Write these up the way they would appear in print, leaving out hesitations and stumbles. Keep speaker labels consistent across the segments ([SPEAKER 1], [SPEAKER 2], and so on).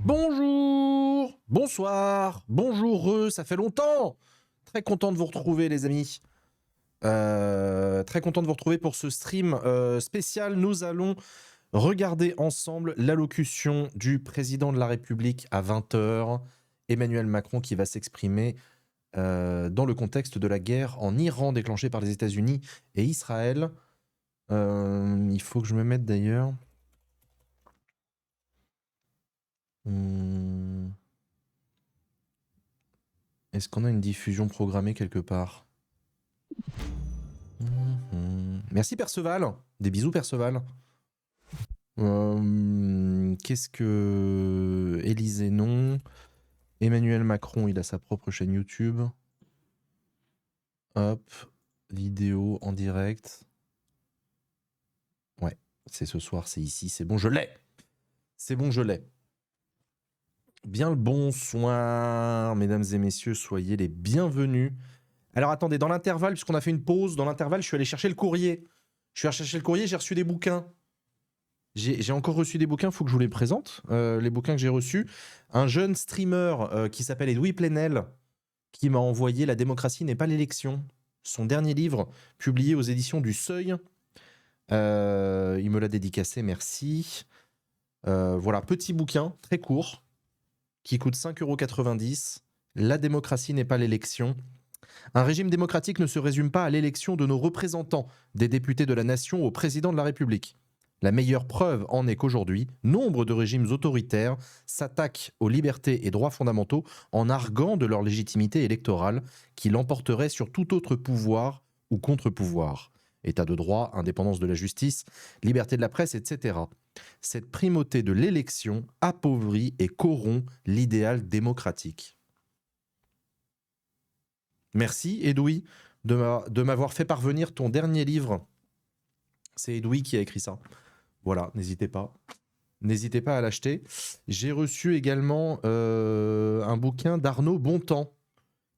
[SPEAKER 1] Bonjour, bonsoir, bonjour, ça fait longtemps. Très content de vous retrouver les amis. Très content de vous retrouver pour ce stream spécial. Nous allons regarder ensemble l'allocution du président de la République à 20h. Emmanuel Macron qui va s'exprimer dans le contexte de la guerre en Iran déclenchée par les États-Unis et Israël. Il faut que je me mette d'ailleurs... Est-ce qu'on a une diffusion programmée quelque part? Merci Perceval. Des bisous Perceval. Qu'est-ce que... Élysée non. Emmanuel Macron, il a sa propre chaîne YouTube. Hop. Vidéo en direct. Ouais, c'est ce soir, c'est ici. C'est bon, je l'ai. C'est bon, je l'ai. Bien le bonsoir, mesdames et messieurs, soyez les bienvenus. Alors attendez, dans l'intervalle, puisqu'on a fait une pause, dans l'intervalle, je suis allé chercher le courrier. Je suis allé chercher le courrier, j'ai reçu des bouquins. J'ai encore reçu des bouquins, il faut que je vous les présente. Les bouquins que j'ai reçus. Un jeune streamer qui s'appelle Edoui Plenel, qui m'a envoyé La démocratie n'est pas l'élection. Son dernier livre, publié aux éditions du Seuil. Il me l'a dédicacé, merci. Voilà, petit bouquin, très court, qui coûte 5,90 €. La démocratie n'est pas l'élection. Un régime démocratique ne se résume pas à l'élection de nos représentants, des députés de la nation au président de la République. La meilleure preuve en est qu'aujourd'hui, nombre de régimes autoritaires s'attaquent aux libertés et droits fondamentaux en arguant de leur légitimité électorale qui l'emporterait sur tout autre pouvoir ou contre-pouvoir. État de droit, indépendance de la justice, liberté de la presse, etc. Cette primauté de l'élection appauvrit et corrompt l'idéal démocratique. Merci, Edoui, de m'avoir fait parvenir ton dernier livre. C'est Edoui qui a écrit ça. Voilà, n'hésitez pas. N'hésitez pas à l'acheter. J'ai reçu également un bouquin d'Arnaud Bontemps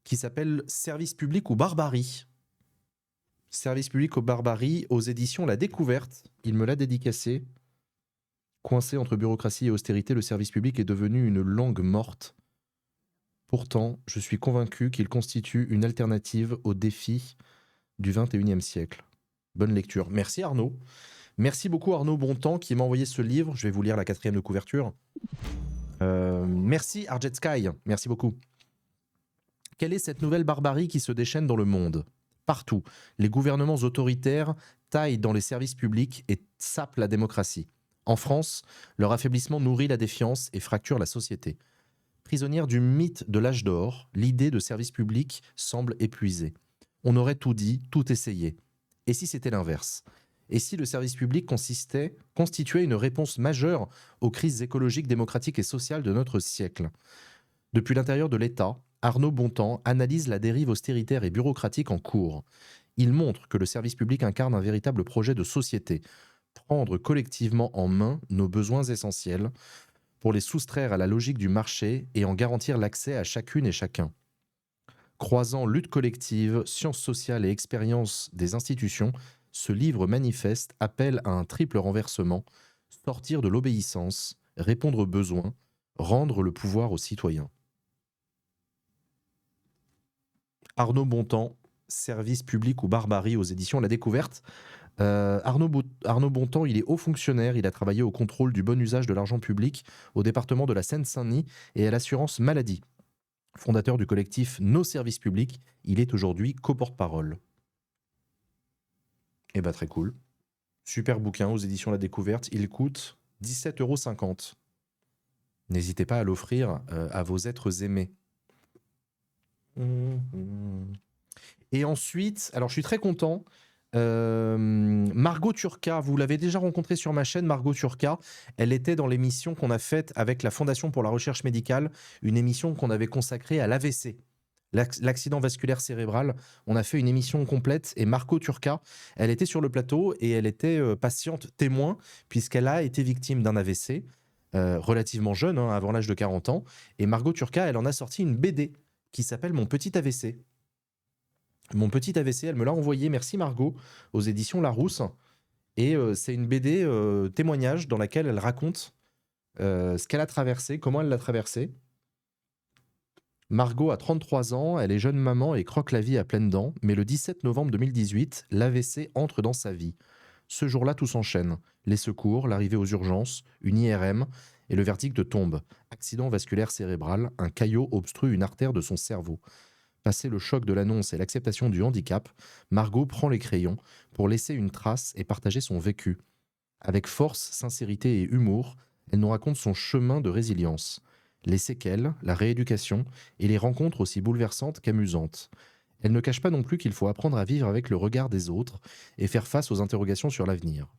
[SPEAKER 1] qui s'appelle Service public ou barbarie. Service public ou barbarie aux éditions La Découverte. Il me l'a dédicacé. Coincé entre bureaucratie et austérité, le service public est devenu une langue morte. Pourtant, je suis convaincu qu'il constitue une alternative aux défis du XXIe siècle. Bonne lecture. Merci Arnaud. Merci beaucoup Arnaud Bontemps qui m'a envoyé ce livre. Je vais vous lire la 4e de couverture. Merci Arjet Sky. Merci beaucoup. Quelle est cette nouvelle barbarie qui se déchaîne dans le monde? Partout, les gouvernements autoritaires taillent dans les services publics et sapent la démocratie. En France, leur affaiblissement nourrit la défiance et fracture la société. Prisonnière du mythe de l'âge d'or, l'idée de service public semble épuisée. On aurait tout dit, tout essayé. Et si c'était l'inverse? Et si le service public constituait une réponse majeure aux crises écologiques, démocratiques et sociales de notre siècle? Depuis l'intérieur de l'État, Arnaud Bontemps analyse la dérive austéritaire et bureaucratique en cours. Il montre que le service public incarne un véritable projet de société, prendre collectivement en main nos besoins essentiels pour les soustraire à la logique du marché et en garantir l'accès à chacune et chacun. Croisant lutte collective, sciences sociales et expérience des institutions, ce livre manifeste appelle à un triple renversement, sortir de l'obéissance, répondre aux besoins, rendre le pouvoir aux citoyens. Arnaud Bontemps, Service public ou barbarie aux éditions La Découverte. Arnaud Bontemps, il est haut fonctionnaire, il a travaillé au contrôle du bon usage de l'argent public au département de la Seine-Saint-Denis et à l'assurance maladie. Fondateur du collectif Nos Services Publics, il est aujourd'hui co-porte-parole. Eh ben très cool. Super bouquin aux éditions La Découverte, il coûte 17,50 €. N'hésitez pas à l'offrir à vos êtres aimés. Et ensuite, alors je suis très content, Margot Turca, vous l'avez déjà rencontrée sur ma chaîne, Margot Turca. Elle était dans l'émission qu'on a faite avec la Fondation pour la recherche médicale, une émission qu'on avait consacrée à l'AVC, l'accident vasculaire cérébral. On a fait une émission complète et Margot Turca, elle était sur le plateau et elle était patiente témoin puisqu'elle a été victime d'un AVC relativement jeune, hein, avant l'âge de 40 ans. Et Margot Turca, elle en a sorti une BD qui s'appelle Mon petit AVC. Mon petit AVC, elle me l'a envoyé, merci Margot, aux éditions Larousse. Et c'est une BD témoignage dans laquelle elle raconte ce qu'elle a traversé, comment elle l'a traversé. Margot a 33 ans, elle est jeune maman et croque la vie à pleines dents, mais le 17 novembre 2018, l'AVC entre dans sa vie. Ce jour-là, tout s'enchaîne. Les secours, l'arrivée aux urgences, une IRM et le verdict tombe. Accident vasculaire cérébral, un caillot obstrue une artère de son cerveau. Passé le choc de l'annonce et l'acceptation du handicap, Margot prend les crayons pour laisser une trace et partager son vécu. Avec force, sincérité et humour, elle nous raconte son chemin de résilience. Les séquelles, la rééducation et les rencontres aussi bouleversantes qu'amusantes. Elle ne cache pas non plus qu'il faut apprendre à vivre avec le regard des autres et faire face aux interrogations sur l'avenir.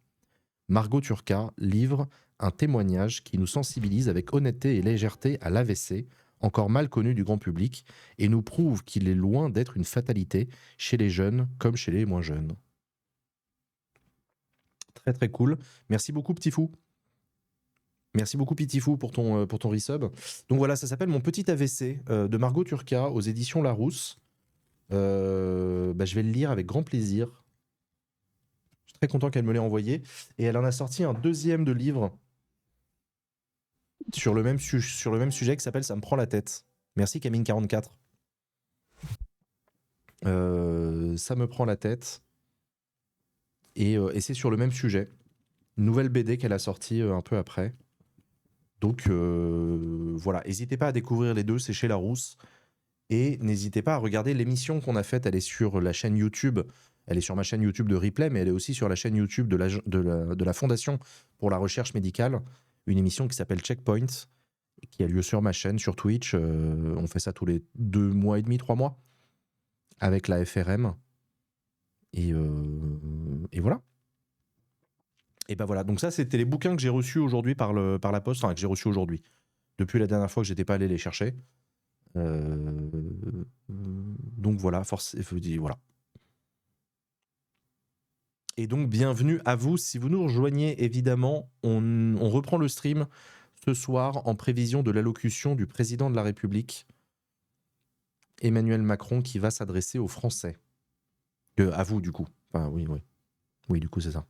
[SPEAKER 1] Margot Turca livre un témoignage qui nous sensibilise avec honnêteté et légèreté à l'AVC, encore mal connu du grand public, et nous prouve qu'il est loin d'être une fatalité chez les jeunes comme chez les moins jeunes. Très très cool. Merci beaucoup Petit Fou. Merci beaucoup Petit Fou pour ton resub. Donc voilà, ça s'appelle Mon petit AVC de Margot Turca aux éditions Larousse. Je vais le lire avec grand plaisir. Je suis très content qu'elle me l'ait envoyé. Et elle en a sorti un deuxième de livre sur le même sujet qui s'appelle Ça me prend la tête. Merci Camille44. Ça me prend la tête. Et c'est sur le même sujet. Une nouvelle BD qu'elle a sortie un peu après. Donc voilà, n'hésitez pas à découvrir les deux, c'est chez Larousse. Et n'hésitez pas à regarder l'émission qu'on a faite, elle est sur la chaîne YouTube. Elle est sur ma chaîne YouTube de Replay, mais elle est aussi sur la chaîne YouTube de la Fondation pour la recherche médicale. Une émission qui s'appelle Checkpoint, qui a lieu sur ma chaîne, sur Twitch. On fait ça tous les 2 mois et demi, 3 mois, avec la FRM. Et voilà. Et ben voilà, donc ça c'était les bouquins que j'ai reçus aujourd'hui par la poste, enfin que j'ai reçus aujourd'hui, depuis la dernière fois que j'étais pas allé les chercher. Donc voilà, voilà. Et donc bienvenue à vous, si vous nous rejoignez évidemment, on reprend le stream ce soir en prévision de l'allocution du président de la République, Emmanuel Macron, qui va s'adresser aux Français. À vous du coup, enfin oui du coup c'est ça.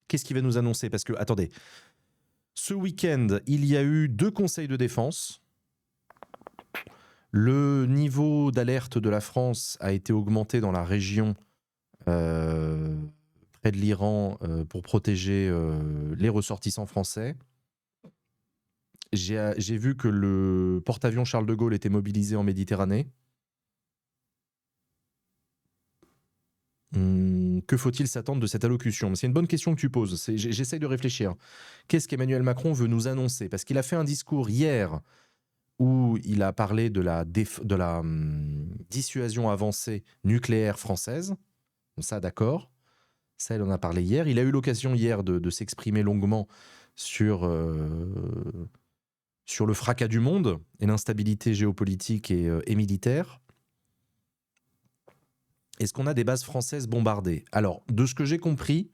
[SPEAKER 1] Qu'est-ce qu'il va nous annoncer? Parce que, attendez, ce week-end, il y a eu 2 conseils de défense. Le niveau d'alerte de la France a été augmenté dans la région près de l'Iran pour protéger les ressortissants français. J'ai vu que le porte-avions Charles de Gaulle était mobilisé en Méditerranée. Que faut-il s'attendre de cette allocution? C'est une bonne question que tu poses. J'essaye de réfléchir. Qu'est-ce qu'Emmanuel Macron veut nous annoncer? Parce qu'il a fait un discours hier où il a parlé de la dissuasion avancée nucléaire française. Ça, d'accord. Ça, il en a parlé hier. Il a eu l'occasion hier de s'exprimer longuement sur le fracas du monde et l'instabilité géopolitique et militaire. Est-ce qu'on a des bases françaises bombardées? Alors, de ce que j'ai compris,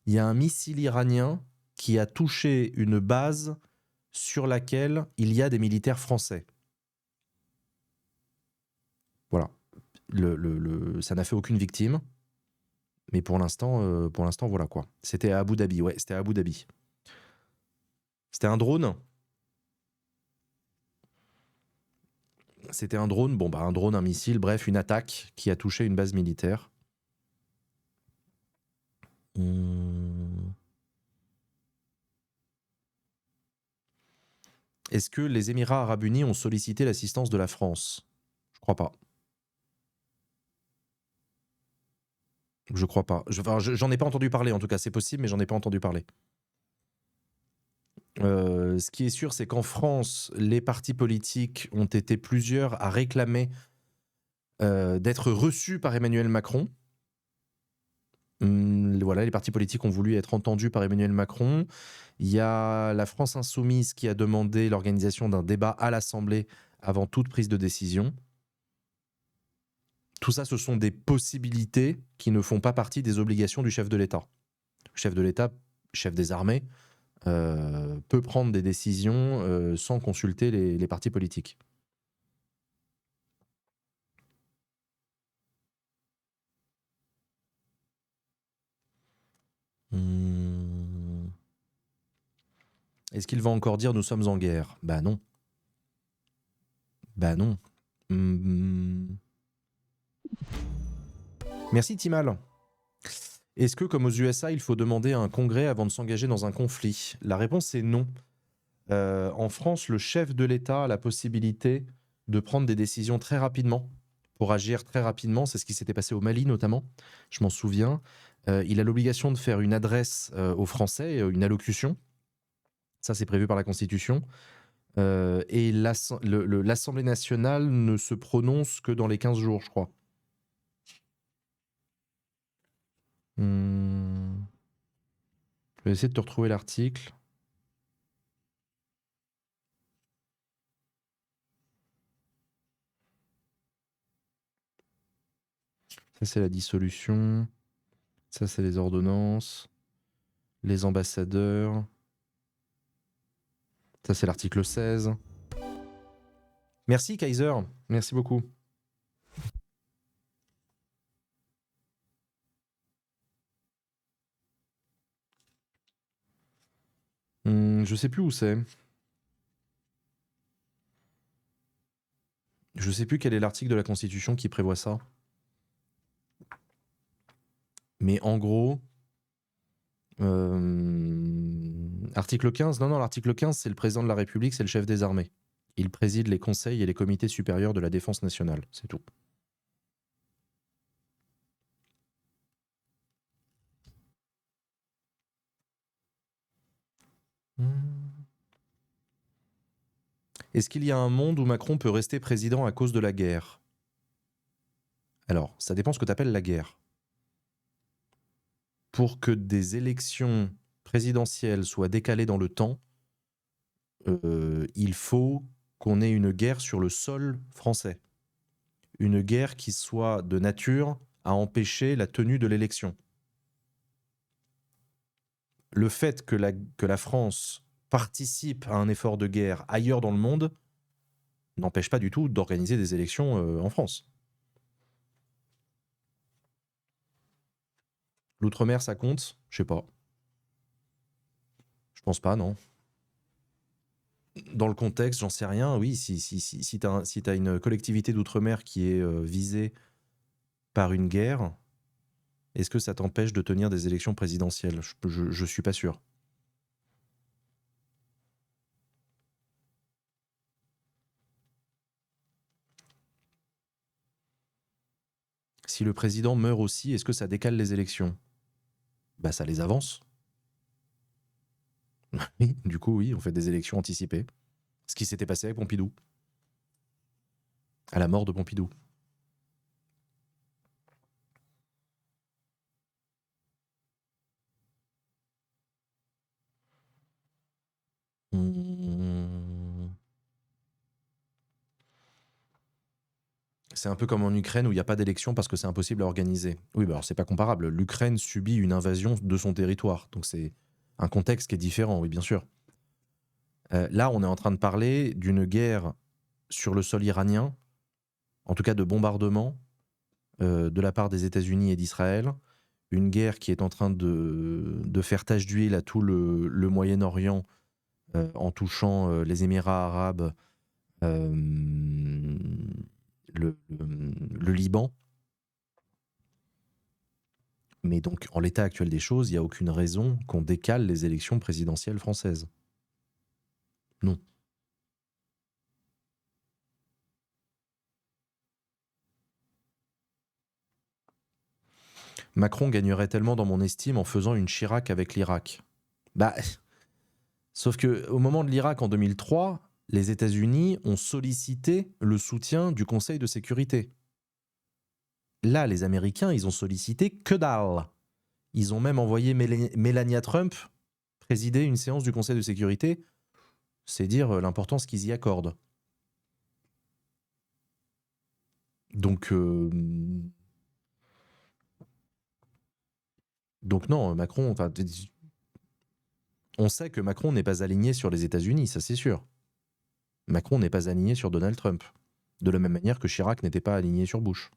[SPEAKER 1] il y a un missile iranien qui a touché une base sur laquelle il y a des militaires français. Voilà. Ça n'a fait aucune victime. Mais pour l'instant, voilà quoi. C'était à Abu Dhabi, ouais, c'était à Abu Dhabi. C'était un drone. C'était un drone, un drone, un missile, bref, une attaque qui a touché une base militaire. Est-ce que les Émirats Arabes Unis ont sollicité l'assistance de la France? Je crois pas. Je crois pas. J'en ai pas entendu parler, en tout cas, c'est possible, mais j'en ai pas entendu parler. Ce qui est sûr, c'est qu'en France, les partis politiques ont été plusieurs à réclamer d'être reçus par Emmanuel Macron. Voilà, les partis politiques ont voulu être entendus par Emmanuel Macron. Il y a la France Insoumise qui a demandé l'organisation d'un débat à l'Assemblée avant toute prise de décision. Tout ça, ce sont des possibilités qui ne font pas partie des obligations du chef de l'État. Le chef de l'État, chef des armées, peut prendre des décisions sans consulter les partis politiques. Est-ce qu'il va encore dire nous sommes en guerre? Bah non. Bah non. Merci Timal. Est-ce que, comme aux USA, il faut demander à un congrès avant de s'engager dans un conflit? La réponse est non. En France, le chef de l'État a la possibilité de prendre des décisions très rapidement, pour agir très rapidement. C'est ce qui s'était passé au Mali notamment, je m'en souviens. Il a l'obligation de faire une adresse aux Français, une allocution. Ça, c'est prévu par la Constitution. Et l'Assemblée nationale ne se prononce que dans les 15 jours, je crois. Je vais essayer de te retrouver l'article. Ça, c'est la dissolution. Ça, c'est les ordonnances. Les ambassadeurs. Ça, c'est l'article 16. Merci, Kaiser. Merci beaucoup. Je sais plus où c'est. Je sais plus quel est l'article de la Constitution qui prévoit ça. Mais en gros, article 15, non, l'article 15, c'est le président de la République, c'est le chef des armées. Il préside les conseils et les comités supérieurs de la défense nationale, c'est tout. Est-ce qu'il y a un monde où Macron peut rester président à cause de la guerre? Alors, ça dépend ce que tu appelles la guerre. Pour que des élections présidentielles soient décalées dans le temps, il faut qu'on ait une guerre sur le sol français. Une guerre qui soit de nature à empêcher la tenue de l'élection. Le fait que la France participe à un effort de guerre ailleurs dans le monde n'empêche pas du tout d'organiser des élections en France. L'outre-mer, ça compte? Je sais pas. Je pense pas, non. Dans le contexte, j'en sais rien. Oui, si t'as une collectivité d'outre-mer qui est visée par une guerre, est-ce que ça t'empêche de tenir des élections présidentielles? Je suis pas sûr. Si le président meurt aussi, est-ce que ça décale les élections? Bah, ça les avance. Oui, du coup, oui, on fait des élections anticipées. Ce qui s'était passé avec Pompidou. À la mort de Pompidou. C'est un peu comme en Ukraine où il n'y a pas d'élection parce que c'est impossible à organiser. Oui, bah alors c'est pas comparable. L'Ukraine subit une invasion de son territoire. Donc c'est un contexte qui est différent, oui, bien sûr. Là, on est en train de parler d'une guerre sur le sol iranien, en tout cas de bombardement de la part des États-Unis et d'Israël. Une guerre qui est en train de faire tache d'huile à tout le Moyen-Orient en touchant les Émirats arabes, le Liban. Mais donc, en l'état actuel des choses, il n'y a aucune raison qu'on décale les élections présidentielles françaises. Non. Macron gagnerait tellement dans mon estime en faisant une Chirac avec l'Irak. Bah, sauf que au moment de l'Irak en 2003, les États-Unis ont sollicité le soutien du Conseil de sécurité. Là, les Américains, ils ont sollicité que dalle. Ils ont même envoyé Melania Trump présider une séance du Conseil de sécurité. C'est dire l'importance qu'ils y accordent. Donc non, Macron, enfin, on sait que Macron n'est pas aligné sur les États-Unis, ça c'est sûr. Macron n'est pas aligné sur Donald Trump, de la même manière que Chirac n'était pas aligné sur Bush.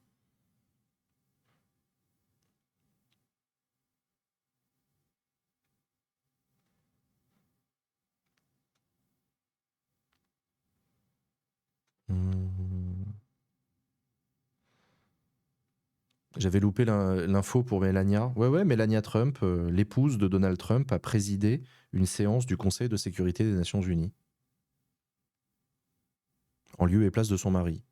[SPEAKER 1] J'avais loupé l'info pour Melania. Ouais, Melania Trump, l'épouse de Donald Trump, a présidé une séance du Conseil de sécurité des Nations Unies. En lieu et place de son mari.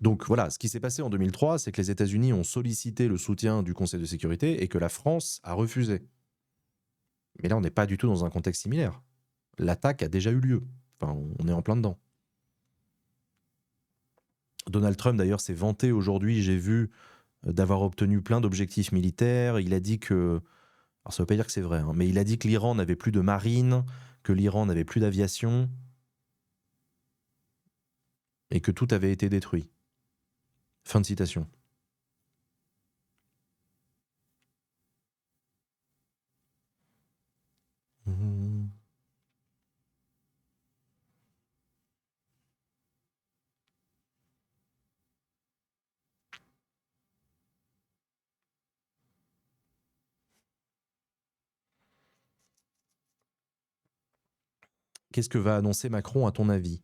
[SPEAKER 1] Donc voilà, ce qui s'est passé en 2003, c'est que les États-Unis ont sollicité le soutien du Conseil de sécurité et que la France a refusé. Mais là, on n'est pas du tout dans un contexte similaire. L'attaque a déjà eu lieu. Enfin, on est en plein dedans. Donald Trump, d'ailleurs, s'est vanté aujourd'hui, j'ai vu, d'avoir obtenu plein d'objectifs militaires. Il a dit que... Alors, ça ne veut pas dire que c'est vrai, hein, mais il a dit que l'Iran n'avait plus de marine, que l'Iran n'avait plus d'aviation, et que tout avait été détruit. Fin de citation. Mmh. Qu'est-ce que va annoncer Macron, à ton avis ?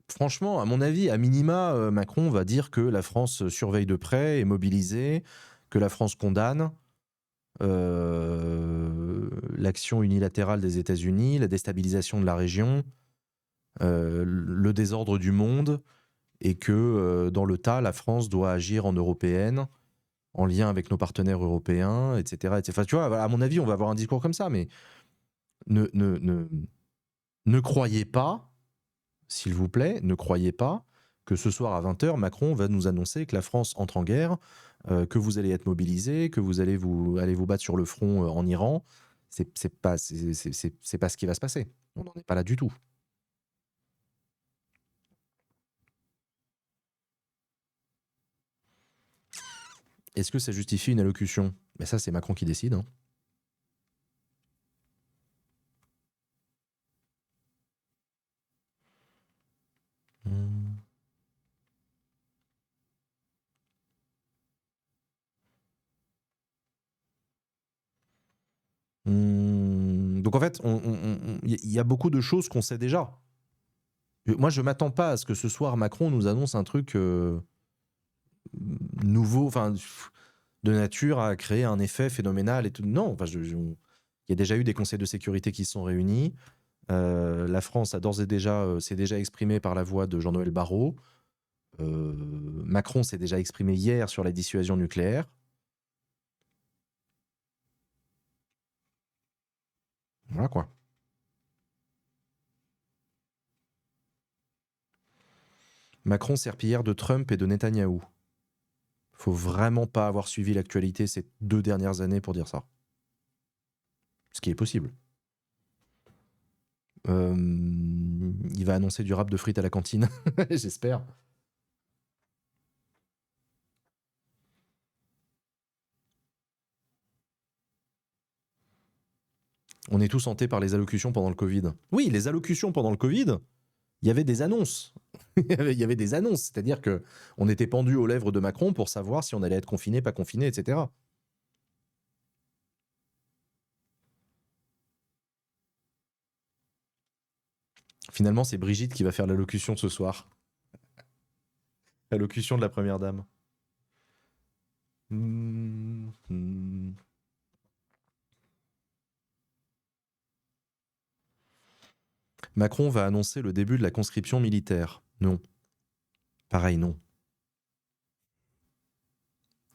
[SPEAKER 1] Franchement, à mon avis, à minima, Macron va dire que la France surveille de près, est mobilisée, que la France condamne l'action unilatérale des États-Unis, la déstabilisation de la région, le désordre du monde, et que dans le tas, la France doit agir en européenne, en lien avec nos partenaires européens, etc. etc. Enfin, tu vois, à mon avis, on va avoir un discours comme ça, mais ne croyez pas, s'il vous plaît, ne croyez pas que ce soir à 20h, Macron va nous annoncer que la France entre en guerre, que vous allez être mobilisés, que vous allez vous battre sur le front en Iran. C'est pas ce qui va se passer. On n'en est pas là du tout. Est-ce que ça justifie une allocution ? Mais ça, c'est Macron qui décide. Hein. Mmh. Donc en fait, il y a beaucoup de choses qu'on sait déjà. Moi, je m'attends pas à ce que ce soir, Macron nous annonce un truc nouveau, enfin, de nature à créer un effet phénoménal et tout. Non, enfin, il y a déjà eu des conseils de sécurité qui se sont réunis. La France a d'ores et déjà s'est déjà exprimée par la voix de Jean-Noël Barrot. Macron s'est déjà exprimé hier sur la dissuasion nucléaire. Voilà quoi. Macron serpillière de Trump et de Netanyahou. Faut vraiment pas avoir suivi l'actualité ces 2 dernières années pour dire ça. Ce qui est possible. Il va annoncer du rap de frites à la cantine, j'espère. On est tous hantés par les allocutions pendant le Covid. Oui, les allocutions pendant le Covid, il y avait des annonces. Il y avait des annonces, c'est-à-dire que on était pendu aux lèvres de Macron pour savoir si on allait être confiné, pas confiné, etc. Finalement, c'est Brigitte qui va faire l'allocution ce soir. L'allocution de la première dame. Macron va annoncer le début de la conscription militaire. Non. Pareil, non.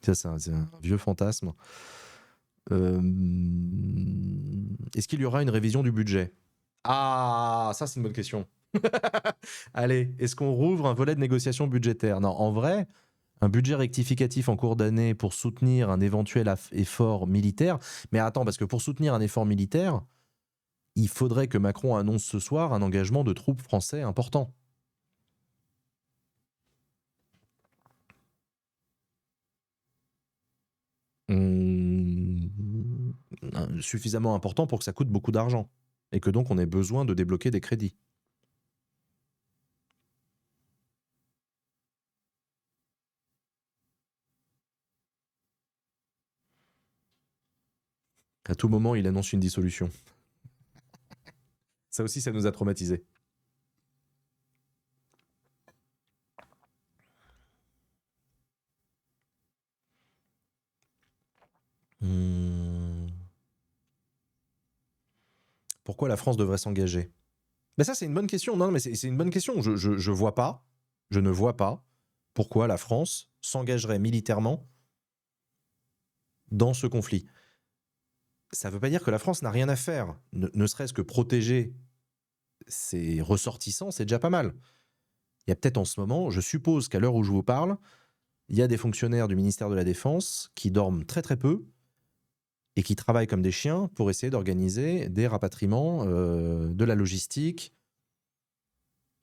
[SPEAKER 1] Ça, c'est un vieux fantasme. Est-ce qu'il y aura une révision du budget ? Ah, ça, c'est une bonne question. Allez, est-ce qu'on rouvre un volet de négociation budgétaire ? Non, en vrai, un budget rectificatif en cours d'année pour soutenir un éventuel effort militaire. Mais attends, parce que pour soutenir un effort militaire, il faudrait que Macron annonce ce soir un engagement de troupes français important. Suffisamment important pour que ça coûte beaucoup d'argent. Et que donc on ait besoin de débloquer des crédits. À tout moment, il annonce une dissolution. Ça aussi, ça nous a traumatisés. Pourquoi la France devrait s'engager? Ben ça, c'est une bonne question. Non, mais c'est une bonne question. Je vois pas, je ne vois pas pourquoi la France s'engagerait militairement dans ce conflit. Ça ne veut pas dire que la France n'a rien à faire. Ne serait-ce que protéger ses ressortissants, c'est déjà pas mal. Il y a peut-être en ce moment, je suppose qu'à l'heure où je vous parle, il y a des fonctionnaires du ministère de la Défense qui dorment très très peu et qui travaillent comme des chiens pour essayer d'organiser des rapatriements, de la logistique,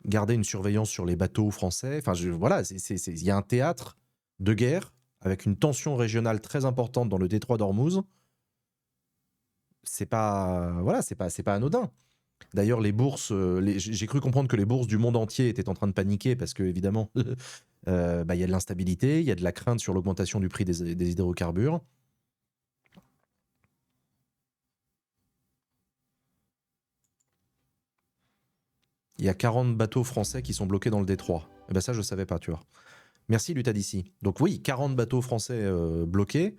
[SPEAKER 1] garder une surveillance sur les bateaux français. Enfin, voilà, il y a un théâtre de guerre avec une tension régionale très importante dans le détroit d'Ormuz. C'est pas, voilà, c'est pas anodin. D'ailleurs, les bourses, j'ai cru comprendre que les bourses du monde entier étaient en train de paniquer parce que, évidemment, y a de l'instabilité, il y a de la crainte sur l'augmentation du prix des hydrocarbures. Il y a 40 bateaux français qui sont bloqués dans le détroit. Et ben ça, je ne savais pas, tu vois. Merci, Luta d'ici. Donc oui, 40 bateaux français bloqués.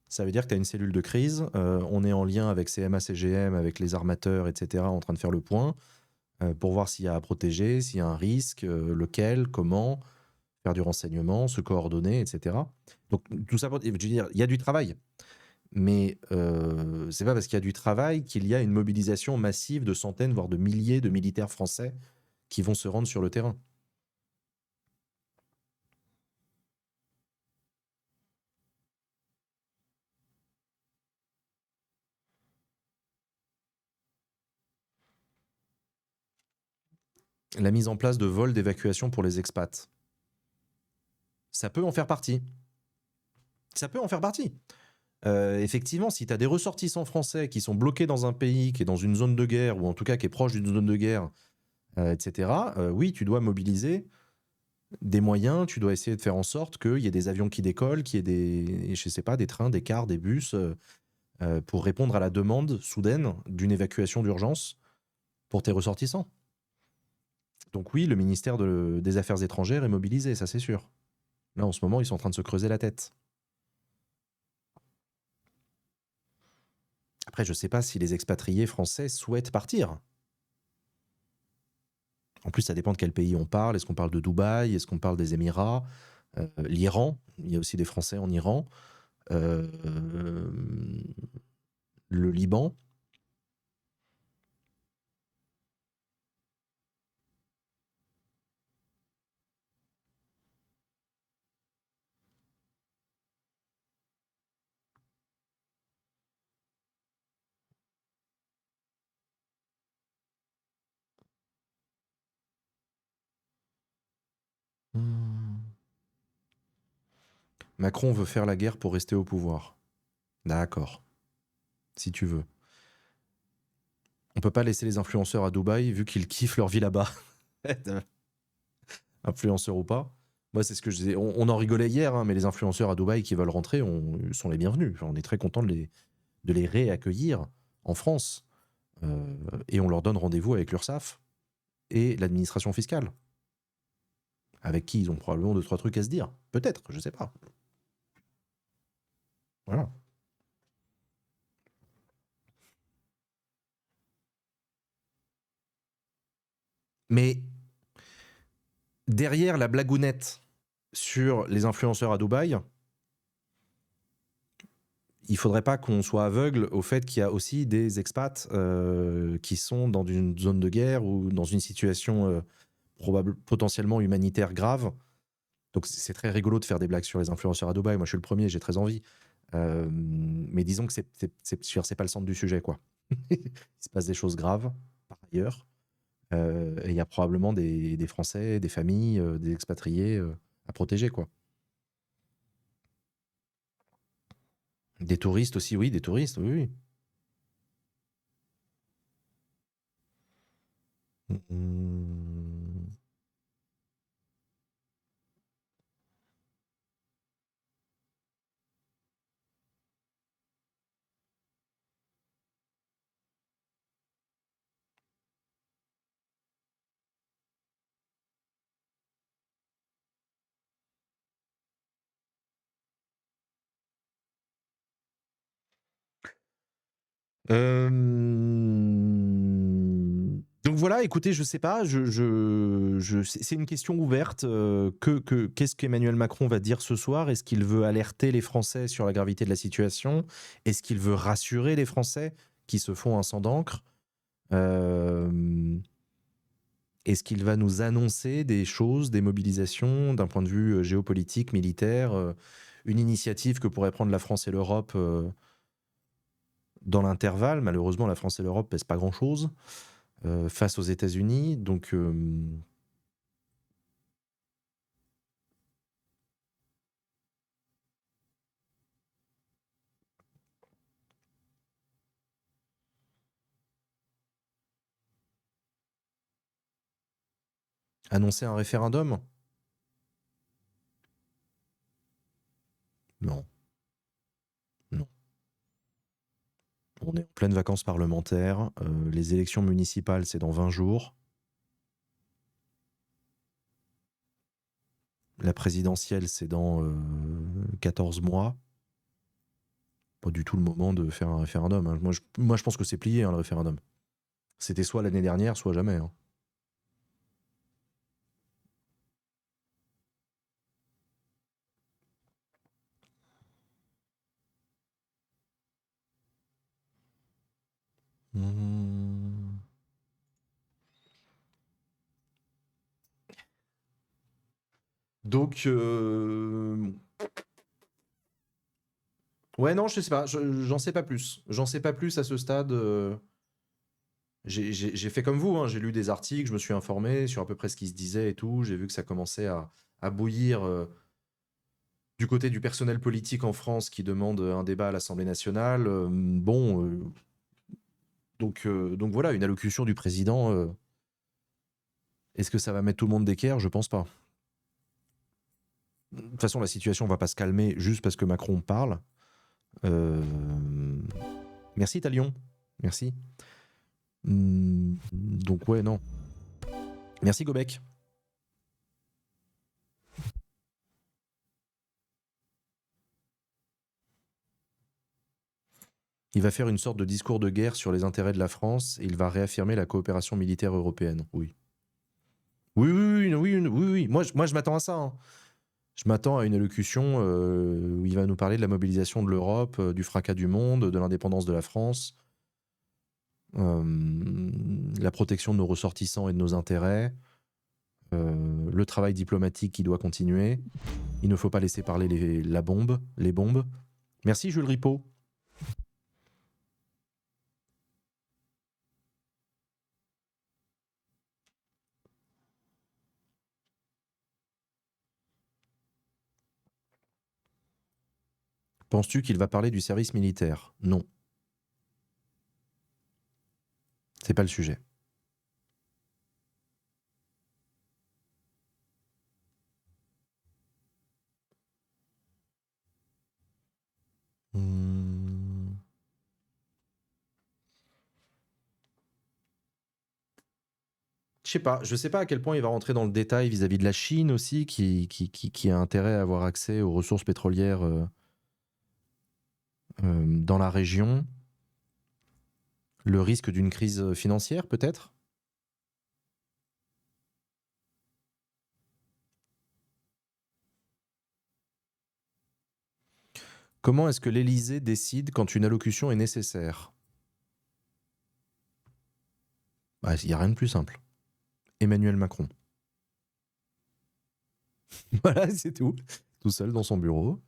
[SPEAKER 1] Ça veut dire que tu as une cellule de crise. On est en lien avec CMA, CGM, avec les armateurs, etc., en train de faire le point pour voir s'il y a à protéger, s'il y a un risque, lequel, comment, faire du renseignement, se coordonner, etc. Donc tout ça, je veux dire, il y a du travail. Mais c'est pas parce qu'il y a du travail qu'il y a une mobilisation massive de centaines, voire de milliers de militaires français qui vont se rendre sur le terrain. La mise en place de vols d'évacuation pour les expats. Ça peut en faire partie. Ça peut en faire partie. Effectivement, si tu as des ressortissants français qui sont bloqués dans un pays qui est dans une zone de guerre, ou en tout cas qui est proche d'une zone de guerre, etc., oui, tu dois mobiliser des moyens, tu dois essayer de faire en sorte qu'il y ait des avions qui décollent, qu'il y ait des, je sais pas, des trains, des cars, des bus, pour répondre à la demande soudaine d'une évacuation d'urgence pour tes ressortissants. Donc oui, le ministère des Affaires étrangères est mobilisé, ça c'est sûr. Là, en ce moment, ils sont en train de se creuser la tête. Après, je ne sais pas si les expatriés français souhaitent partir. En plus, ça dépend de quel pays on parle. Est-ce qu'on parle de Dubaï? Est-ce qu'on parle des Émirats? L'Iran, il y a aussi des Français en Iran. Euh, le Liban. Hmm. Macron veut faire la guerre pour rester au pouvoir. D'accord, si tu veux. On peut pas laisser les influenceurs à Dubaï vu qu'ils kiffent leur vie là-bas. Influenceurs ou pas. Moi, c'est ce que je disais. On en rigolait hier, hein, mais les influenceurs à Dubaï qui veulent rentrer sont les bienvenus. Enfin, on est très content de les réaccueillir en France. Et on leur donne rendez-vous avec l'URSSAF et l'administration fiscale, avec qui ils ont probablement deux, trois trucs à se dire. Peut-être, je sais pas. Voilà. Mais derrière la blagounette sur les influenceurs à Dubaï, il faudrait pas qu'on soit aveugle au fait qu'il y a aussi des expats qui sont dans une zone de guerre ou dans une situation potentiellement humanitaire grave. Donc c'est très rigolo de faire des blagues sur les influenceurs à Dubaï. Moi, je suis le premier, j'ai très envie. Mais disons que c'est pas le centre du sujet, quoi. Il se passe des choses graves par ailleurs. Et il y a probablement des Français, des familles, des expatriés à protéger, quoi. Des touristes aussi, oui, des touristes, oui, oui. Mmh. Euh, Donc voilà, écoutez, je sais pas, c'est une question ouverte. Qu'est-ce qu'Emmanuel Macron va dire ce soir? Est-ce qu'il veut alerter les Français sur la gravité de la situation? Est-ce qu'il veut rassurer les Français qui se font un sang d'encre? Euh, Est-ce qu'il va nous annoncer des choses, des mobilisations d'un point de vue géopolitique, militaire, une initiative que pourraient prendre la France et l'Europe dans l'intervalle? Malheureusement, la France et l'Europe pèsent pas grand-chose face aux États-Unis. Donc, annoncer un référendum? Non, non. On est en pleine vacances parlementaires. Les élections municipales, c'est dans 20 jours. La présidentielle, c'est dans 14 mois. Pas du tout le moment de faire un référendum, hein. Moi, je pense que c'est plié, hein, le référendum. C'était soit l'année dernière, soit jamais, hein. Mmh. Donc, ouais, non, je sais pas. J'en sais pas plus. J'en sais pas plus à ce stade. J'ai fait comme vous, hein. J'ai lu des articles, je me suis informé sur à peu près ce qui se disait et tout. J'ai vu que ça commençait à bouillir du côté du personnel politique en France qui demande un débat à l'Assemblée nationale. Bon, donc voilà, une allocution du président. Est-ce que ça va mettre tout le monde d'équerre? Je pense pas. De toute façon, la situation va pas se calmer juste parce que Macron parle. Euh, Merci Talion. Merci. Donc ouais, non. Merci Gobek. Il va faire une sorte de discours de guerre sur les intérêts de la France et il va réaffirmer la coopération militaire européenne. Oui. Oui, oui, oui, oui, oui, oui, oui. Moi, je m'attends à ça, hein. Je m'attends à une allocution où il va nous parler de la mobilisation de l'Europe, du fracas du monde, de l'indépendance de la France, la protection de nos ressortissants et de nos intérêts, le travail diplomatique qui doit continuer. Il ne faut pas laisser parler les bombes. Merci Jules Ripaud. Penses-tu qu'il va parler du service militaire? Non, c'est pas le sujet. Hmm. Je sais pas à quel point il va rentrer dans le détail vis-à-vis de la Chine aussi, qui a intérêt à avoir accès aux ressources pétrolières dans la région. Le risque d'une crise financière, peut-être? Comment est-ce que l'Élysée décide quand une allocution est nécessaire? Bah, il n'y a rien de plus simple. Emmanuel Macron. Voilà, c'est tout. Tout seul dans son bureau.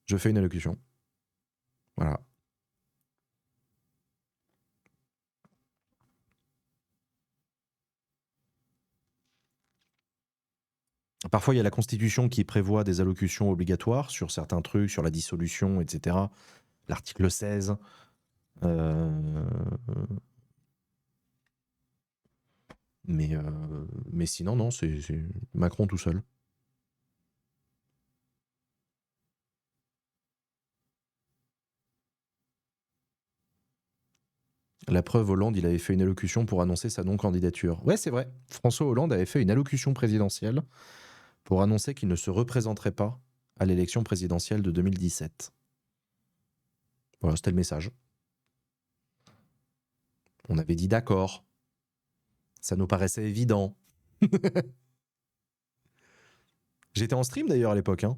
[SPEAKER 1] Je fais une allocution. Voilà. Parfois, il y a la Constitution qui prévoit des allocutions obligatoires sur certains trucs, sur la dissolution, etc. L'article 16. Euh, mais, euh, mais sinon, non, c'est Macron tout seul. La preuve, Hollande, il avait fait une allocution pour annoncer sa non-candidature. Ouais, c'est vrai. François Hollande avait fait une allocution présidentielle pour annoncer qu'il ne se représenterait pas à l'élection présidentielle de 2017. Voilà, c'était le message. On avait dit d'accord. Ça nous paraissait évident. J'étais en stream d'ailleurs à l'époque. Hein.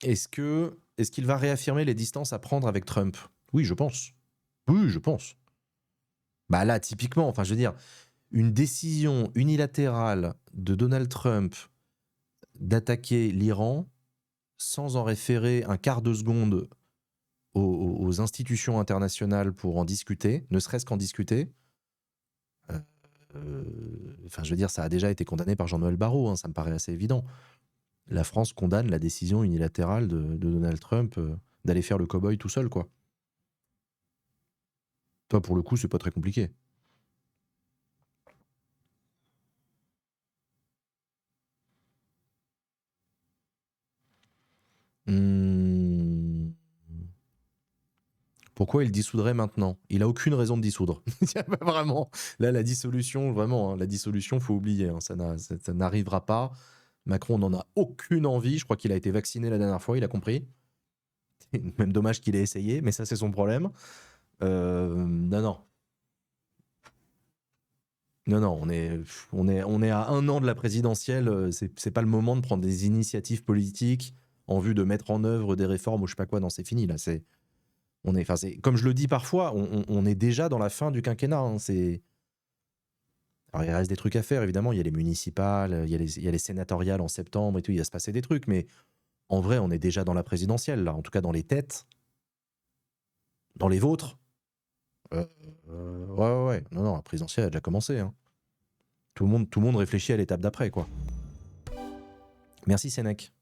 [SPEAKER 1] Est-ce qu'il va réaffirmer les distances à prendre avec Trump? Oui, je pense. Oui, je pense. Bah là, typiquement, enfin, je veux dire, une décision unilatérale de Donald Trump d'attaquer l'Iran sans en référer un quart de seconde aux institutions internationales pour en discuter, ne serait-ce qu'en discuter. Enfin, je veux dire, ça a déjà été condamné par Jean-Noël Barrot, hein, ça me paraît assez évident. La France condamne la décision unilatérale de Donald Trump d'aller faire le cow-boy tout seul, quoi. Toi, pour le coup, c'est pas très compliqué. Pourquoi il dissoudrait maintenant? Il a aucune raison de dissoudre. Vraiment. Là, la dissolution, vraiment, hein, la dissolution, faut oublier. Hein, ça n'arrivera pas. Macron n'en a aucune envie. Je crois qu'il a été vacciné la dernière fois, il a compris. Même dommage qu'il ait essayé, mais ça, c'est son problème. Non, non. Non, non, on est à 1 an de la présidentielle. C'est pas le moment de prendre des initiatives politiques en vue de mettre en œuvre des réformes ou je sais pas quoi. Non, c'est fini, là. Comme je le dis parfois, on est déjà dans la fin du quinquennat. Hein, alors, il reste des trucs à faire, évidemment. Il y a les municipales, il y a les sénatoriales en septembre et tout. Il va se passer des trucs. Mais en vrai, on est déjà dans la présidentielle, là. En tout cas, dans les têtes, dans les vôtres. Ouais. Non, non, la présidentielle a déjà commencé. Hein. Tout le monde réfléchit à l'étape d'après, quoi. Merci, Sénèque.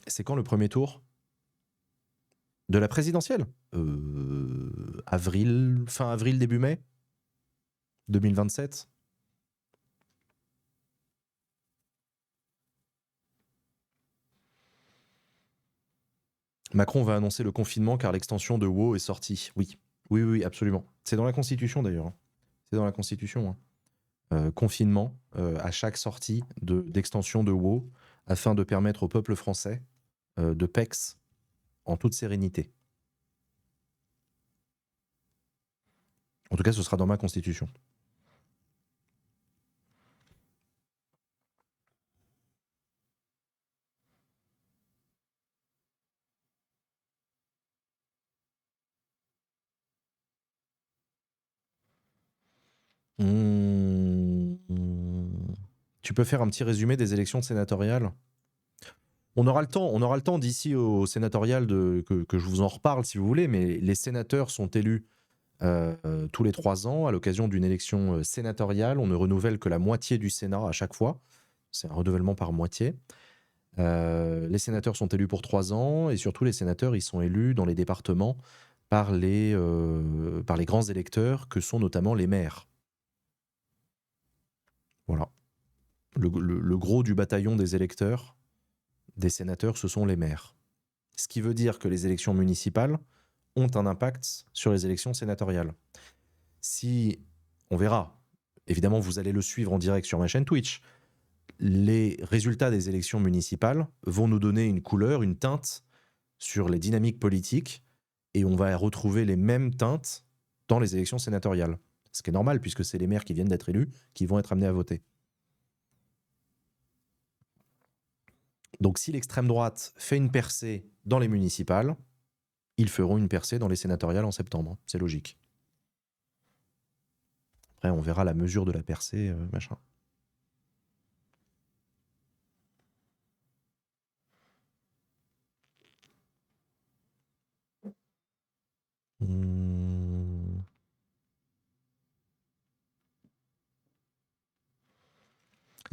[SPEAKER 1] C'est quand le premier tour de la présidentielle? Avril, fin avril, début mai 2027. Macron va annoncer le confinement car l'extension de WoW est sortie. Oui, oui, absolument. C'est dans la Constitution d'ailleurs. Hein. C'est dans la Constitution. Hein. Confinement à chaque sortie d'extension de WoW afin de permettre au peuple français de PEX en toute sérénité. En tout cas, ce sera dans ma Constitution. Tu peux faire un petit résumé des élections sénatoriales? On aura le temps d'ici au sénatorial que je vous en reparle si vous voulez, mais les sénateurs sont élus tous les 3 ans à l'occasion d'une élection sénatoriale. On ne renouvelle que la moitié du Sénat à chaque fois. C'est un renouvellement par moitié. Les sénateurs sont élus pour 3 ans et surtout les sénateurs, ils sont élus dans les départements par les grands électeurs que sont notamment les maires. Voilà. Le gros du bataillon des électeurs, des sénateurs, ce sont les maires. Ce qui veut dire que les élections municipales ont un impact sur les élections sénatoriales. Si, on verra, évidemment vous allez le suivre en direct sur ma chaîne Twitch, les résultats des élections municipales vont nous donner une couleur, une teinte sur les dynamiques politiques et on va retrouver les mêmes teintes dans les élections sénatoriales. Ce qui est normal puisque c'est les maires qui viennent d'être élus qui vont être amenés à voter. Donc si l'extrême droite fait une percée dans les municipales, ils feront une percée dans les sénatoriales en septembre. C'est logique. Après, on verra la mesure de la percée, machin.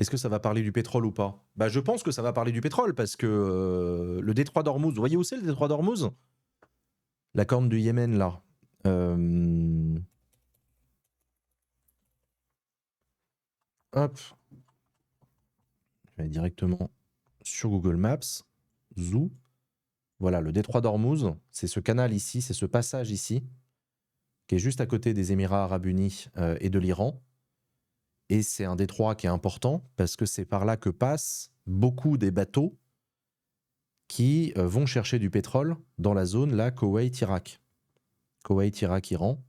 [SPEAKER 1] Est-ce que ça va parler du pétrole ou pas? Bah, je pense que ça va parler du pétrole parce que le détroit d'Ormuz, vous voyez où c'est le détroit d'Ormuz? La corne du Yémen, là. Hop, je vais directement sur Google Maps. Zoo. Voilà, le détroit d'Ormuz, c'est ce canal ici, c'est ce passage ici, qui est juste à côté des Émirats arabes unis et de l'Iran. Et c'est un détroit qui est important parce que c'est par là que passent beaucoup des bateaux qui vont chercher du pétrole dans la zone là, Koweït-Irak. Koweït, Irak, Iran.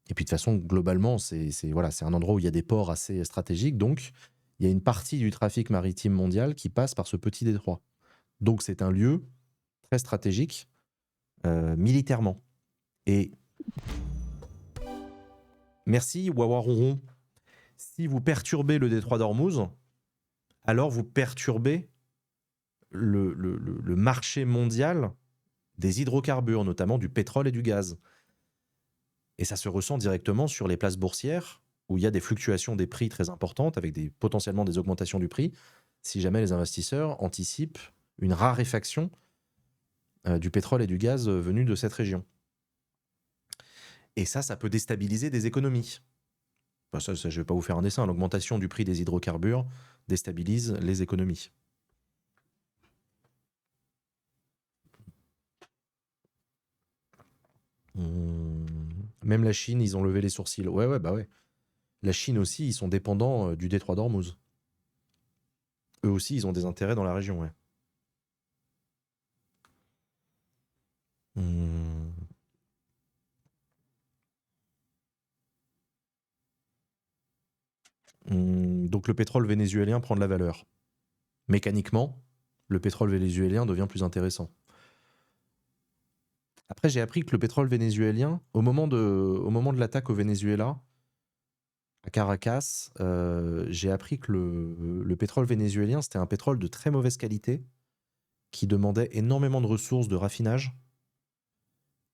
[SPEAKER 1] Et puis de toute façon, globalement, c'est voilà, un endroit où il y a des ports assez stratégiques. Donc, il y a une partie du trafic maritime mondial qui passe par ce petit détroit. Donc, c'est un lieu très stratégique militairement. Et merci, Wawaronron. Si vous perturbez le détroit d'Ormuz, alors vous perturbez le marché mondial des hydrocarbures, notamment du pétrole et du gaz. Et ça se ressent directement sur les places boursières, où il y a des fluctuations des prix très importantes, avec potentiellement des augmentations du prix, si jamais les investisseurs anticipent une raréfaction du pétrole et du gaz venus de cette région. Et ça peut déstabiliser des économies. Enfin, ça, je ne vais pas vous faire un dessin. L'augmentation du prix des hydrocarbures déstabilise les économies. Même la Chine, ils ont levé les sourcils. Ouais, bah ouais. La Chine aussi, ils sont dépendants du détroit d'Ormuz. Eux aussi, ils ont des intérêts dans la région, ouais. Donc le pétrole vénézuélien prend de la valeur. Mécaniquement, le pétrole vénézuélien devient plus intéressant. Après, j'ai appris que le pétrole vénézuélien, au moment de l'attaque au Venezuela, à Caracas, j'ai appris que le pétrole vénézuélien, c'était un pétrole de très mauvaise qualité, qui demandait énormément de ressources de raffinage,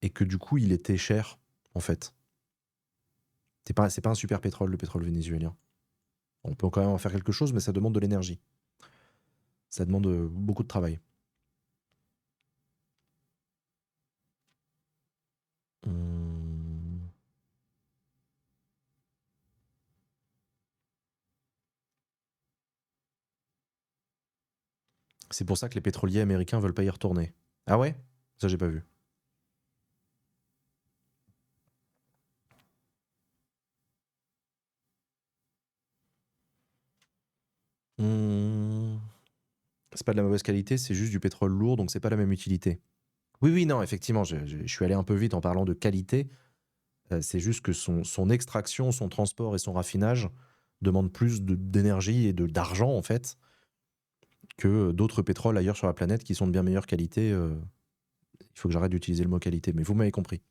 [SPEAKER 1] et que du coup, il était cher, en fait. C'est pas un super pétrole, le pétrole vénézuélien. On peut quand même en faire quelque chose, mais ça demande de l'énergie. Ça demande beaucoup de travail. C'est pour ça que les pétroliers américains veulent pas y retourner. Ah ouais? Ça, j'ai pas vu. C'est pas de la mauvaise qualité, c'est juste du pétrole lourd, donc c'est pas la même utilité. Oui, non, effectivement, je suis allé un peu vite en parlant de qualité. C'est juste que son extraction, son transport et son raffinage demandent plus d'énergie et d'argent, en fait, que d'autres pétroles ailleurs sur la planète qui sont de bien meilleure qualité. Il faut que j'arrête d'utiliser le mot qualité, mais vous m'avez compris.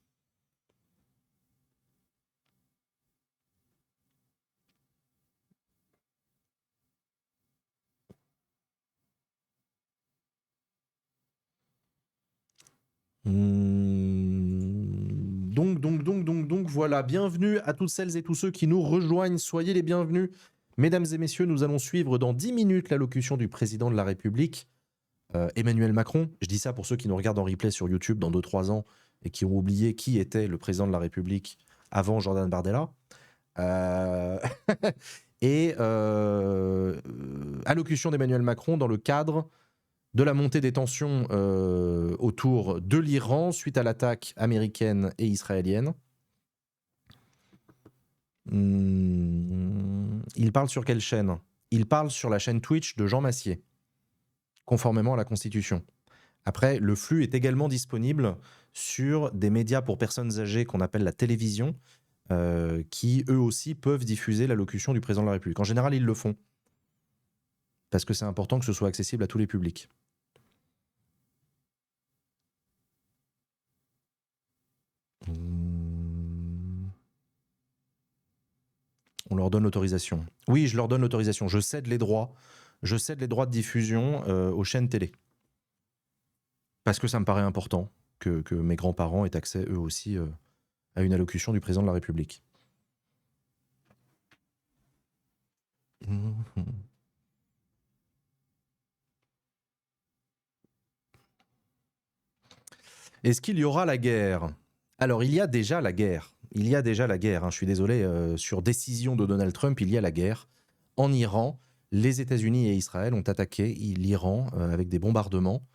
[SPEAKER 1] Donc, voilà, bienvenue à toutes celles et tous ceux qui nous rejoignent, soyez les bienvenus. Mesdames et messieurs, nous allons suivre dans 10 minutes l'allocution du président de la République, Emmanuel Macron. Je dis ça pour ceux qui nous regardent en replay sur YouTube dans 2-3 ans et qui ont oublié qui était le président de la République avant Jordan Bardella. Et allocution d'Emmanuel Macron dans le cadre de la montée des tensions autour de l'Iran suite à l'attaque américaine et israélienne. Il parle sur quelle chaîne? Il parle sur la chaîne Twitch de Jean Massier, conformément à la Constitution. Après, le flux est également disponible sur des médias pour personnes âgées qu'on appelle la télévision, qui eux aussi peuvent diffuser l'allocution du président de la République. En général, ils le font, parce que c'est important que ce soit accessible à tous les publics. On leur donne l'autorisation. Oui, je leur donne l'autorisation. Je cède les droits. Je cède les droits de diffusion aux chaînes télé. Parce que ça me paraît important que mes grands-parents aient accès eux aussi à une allocution du président de la République. Est-ce qu'il y aura la guerre? Alors, il y a déjà la guerre. Il y a déjà la guerre. Je suis désolé, sur décision de Donald Trump, il y a la guerre. En Iran, les États-Unis et Israël ont attaqué l'Iran avec des bombardements,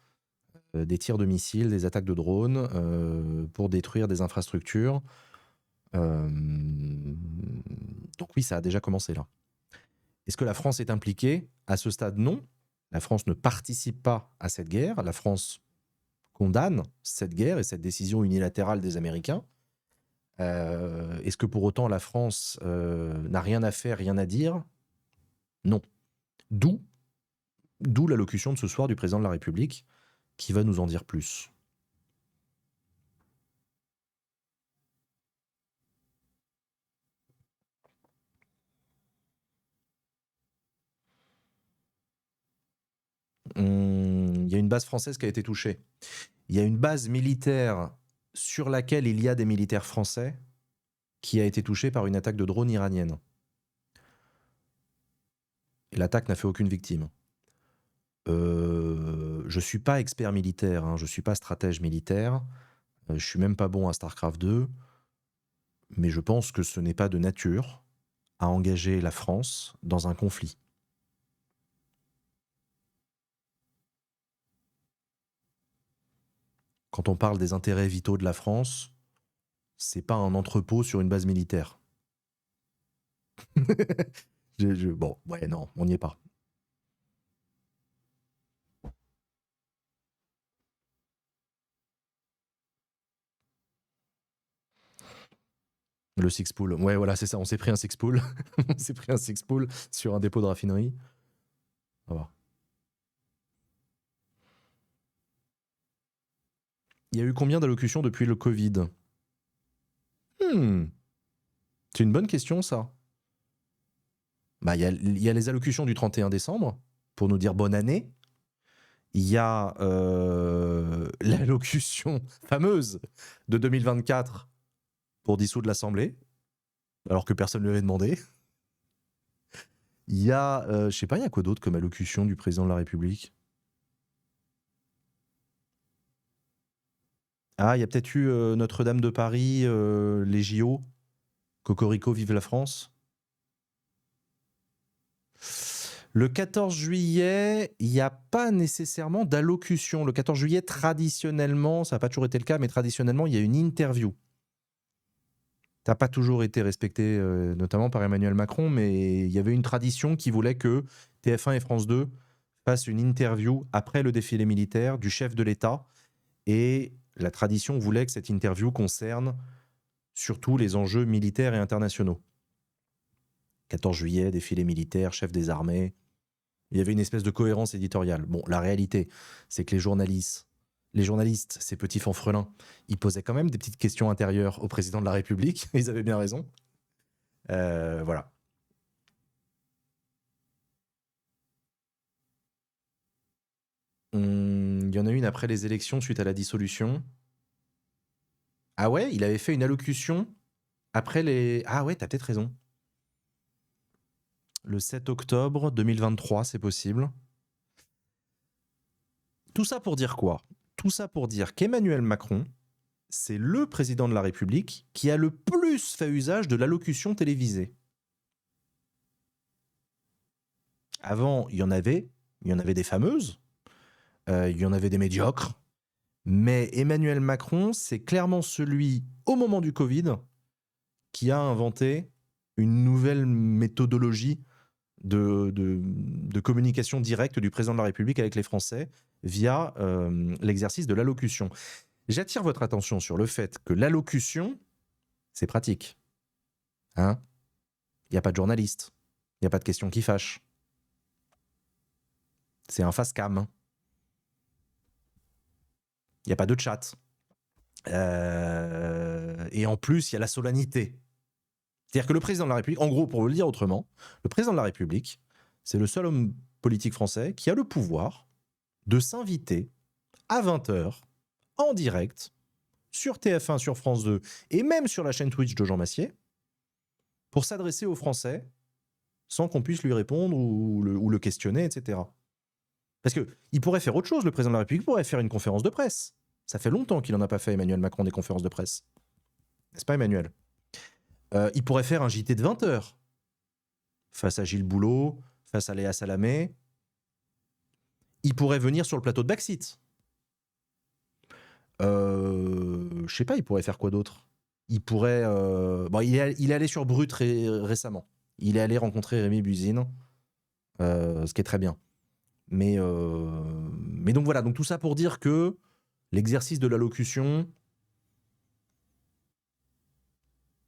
[SPEAKER 1] des tirs de missiles, des attaques de drones pour détruire des infrastructures. Donc oui, ça a déjà commencé là. Est-ce que la France est impliquée? À ce stade, non. La France ne participe pas à cette guerre. La France condamne cette guerre et cette décision unilatérale des Américains. Est-ce que pour autant la France n'a rien à faire, rien à dire? Non. D'où l'allocution de ce soir du président de la République qui va nous en dire plus. Il y a une base française qui a été touchée. Il y a une base militaire sur laquelle il y a des militaires français qui a été touchée par une attaque de drone iranienne. Et l'attaque n'a fait aucune victime. Je ne suis pas expert militaire, je ne suis pas stratège militaire, je ne suis même pas bon à StarCraft 2, mais je pense que ce n'est pas de nature à engager la France dans un conflit. Quand on parle des intérêts vitaux de la France, c'est pas un entrepôt sur une base militaire. Bon, ouais, non, on n'y est pas. Le six-pool. Ouais, voilà, c'est ça. On s'est pris un six-pool. On s'est pris un six-pool sur un dépôt de raffinerie. Ça va. Il y a eu combien d'allocutions depuis le Covid? C'est une bonne question, ça. Bah, il y a les allocutions du 31 décembre pour nous dire bonne année. Il y a l'allocution fameuse de 2024 pour dissoudre l'Assemblée, alors que personne ne l'avait demandé. Il y a, je sais pas, il y a quoi d'autre comme allocution du président de la République? Ah, il y a peut-être eu Notre-Dame de Paris, les JO, Cocorico, vive la France. Le 14 juillet, il n'y a pas nécessairement d'allocution. Le 14 juillet, traditionnellement, ça n'a pas toujours été le cas, mais traditionnellement, il y a une interview. Ça n'a pas toujours été respecté, notamment par Emmanuel Macron, mais il y avait une tradition qui voulait que TF1 et France 2 fassent une interview après le défilé militaire du chef de l'État. Et la tradition voulait que cette interview concerne surtout les enjeux militaires et internationaux. 14 juillet, défilé militaire, chef des armées. Il y avait une espèce de cohérence éditoriale. Bon, la réalité, c'est que les journalistes, ces petits fanfrelins, ils posaient quand même des petites questions intérieures au président de la République. Ils avaient bien raison. Voilà. Il y en a une après les élections suite à la dissolution. Ah ouais, il avait fait une allocution après les... Ah ouais, t'as peut-être raison. Le 7 octobre 2023, c'est possible. Tout ça pour dire quoi? Tout ça pour dire qu'Emmanuel Macron, c'est le président de la République qui a le plus fait usage de l'allocution télévisée. Avant, il y en avait des fameuses, il y en avait des médiocres, mais Emmanuel Macron, c'est clairement celui, au moment du Covid, qui a inventé une nouvelle méthodologie de communication directe du président de la République avec les Français via l'exercice de l'allocution. J'attire votre attention sur le fait que l'allocution, c'est pratique. Hein? Il n'y a pas de journaliste. Il n'y a pas de questions qui fâchent. C'est un face cam. Il n'y a pas de chat. Et en plus, il y a la solennité. C'est-à-dire que le président de la République, en gros, pour le dire autrement, le président de la République, c'est le seul homme politique français qui a le pouvoir de s'inviter à 20h en direct sur TF1, sur France 2 et même sur la chaîne Twitch de Jean Massier pour s'adresser aux Français sans qu'on puisse lui répondre ou le questionner, etc. Parce qu'il pourrait faire autre chose, le président de la République pourrait faire une conférence de presse. Ça fait longtemps qu'il n'en a pas fait, Emmanuel Macron, des conférences de presse. N'est-ce pas, Emmanuel? Il pourrait faire un JT de 20 heures face à Gilles Boulot, face à Léa Salamé. Il pourrait venir sur le plateau de Backseat. Je sais pas, il pourrait faire quoi d'autre? Il pourrait... Bon, il est allé sur Brut récemment. Il est allé rencontrer Rémi Buzine, ce qui est très bien. Mais donc voilà, donc tout ça pour dire que l'exercice de l'allocution,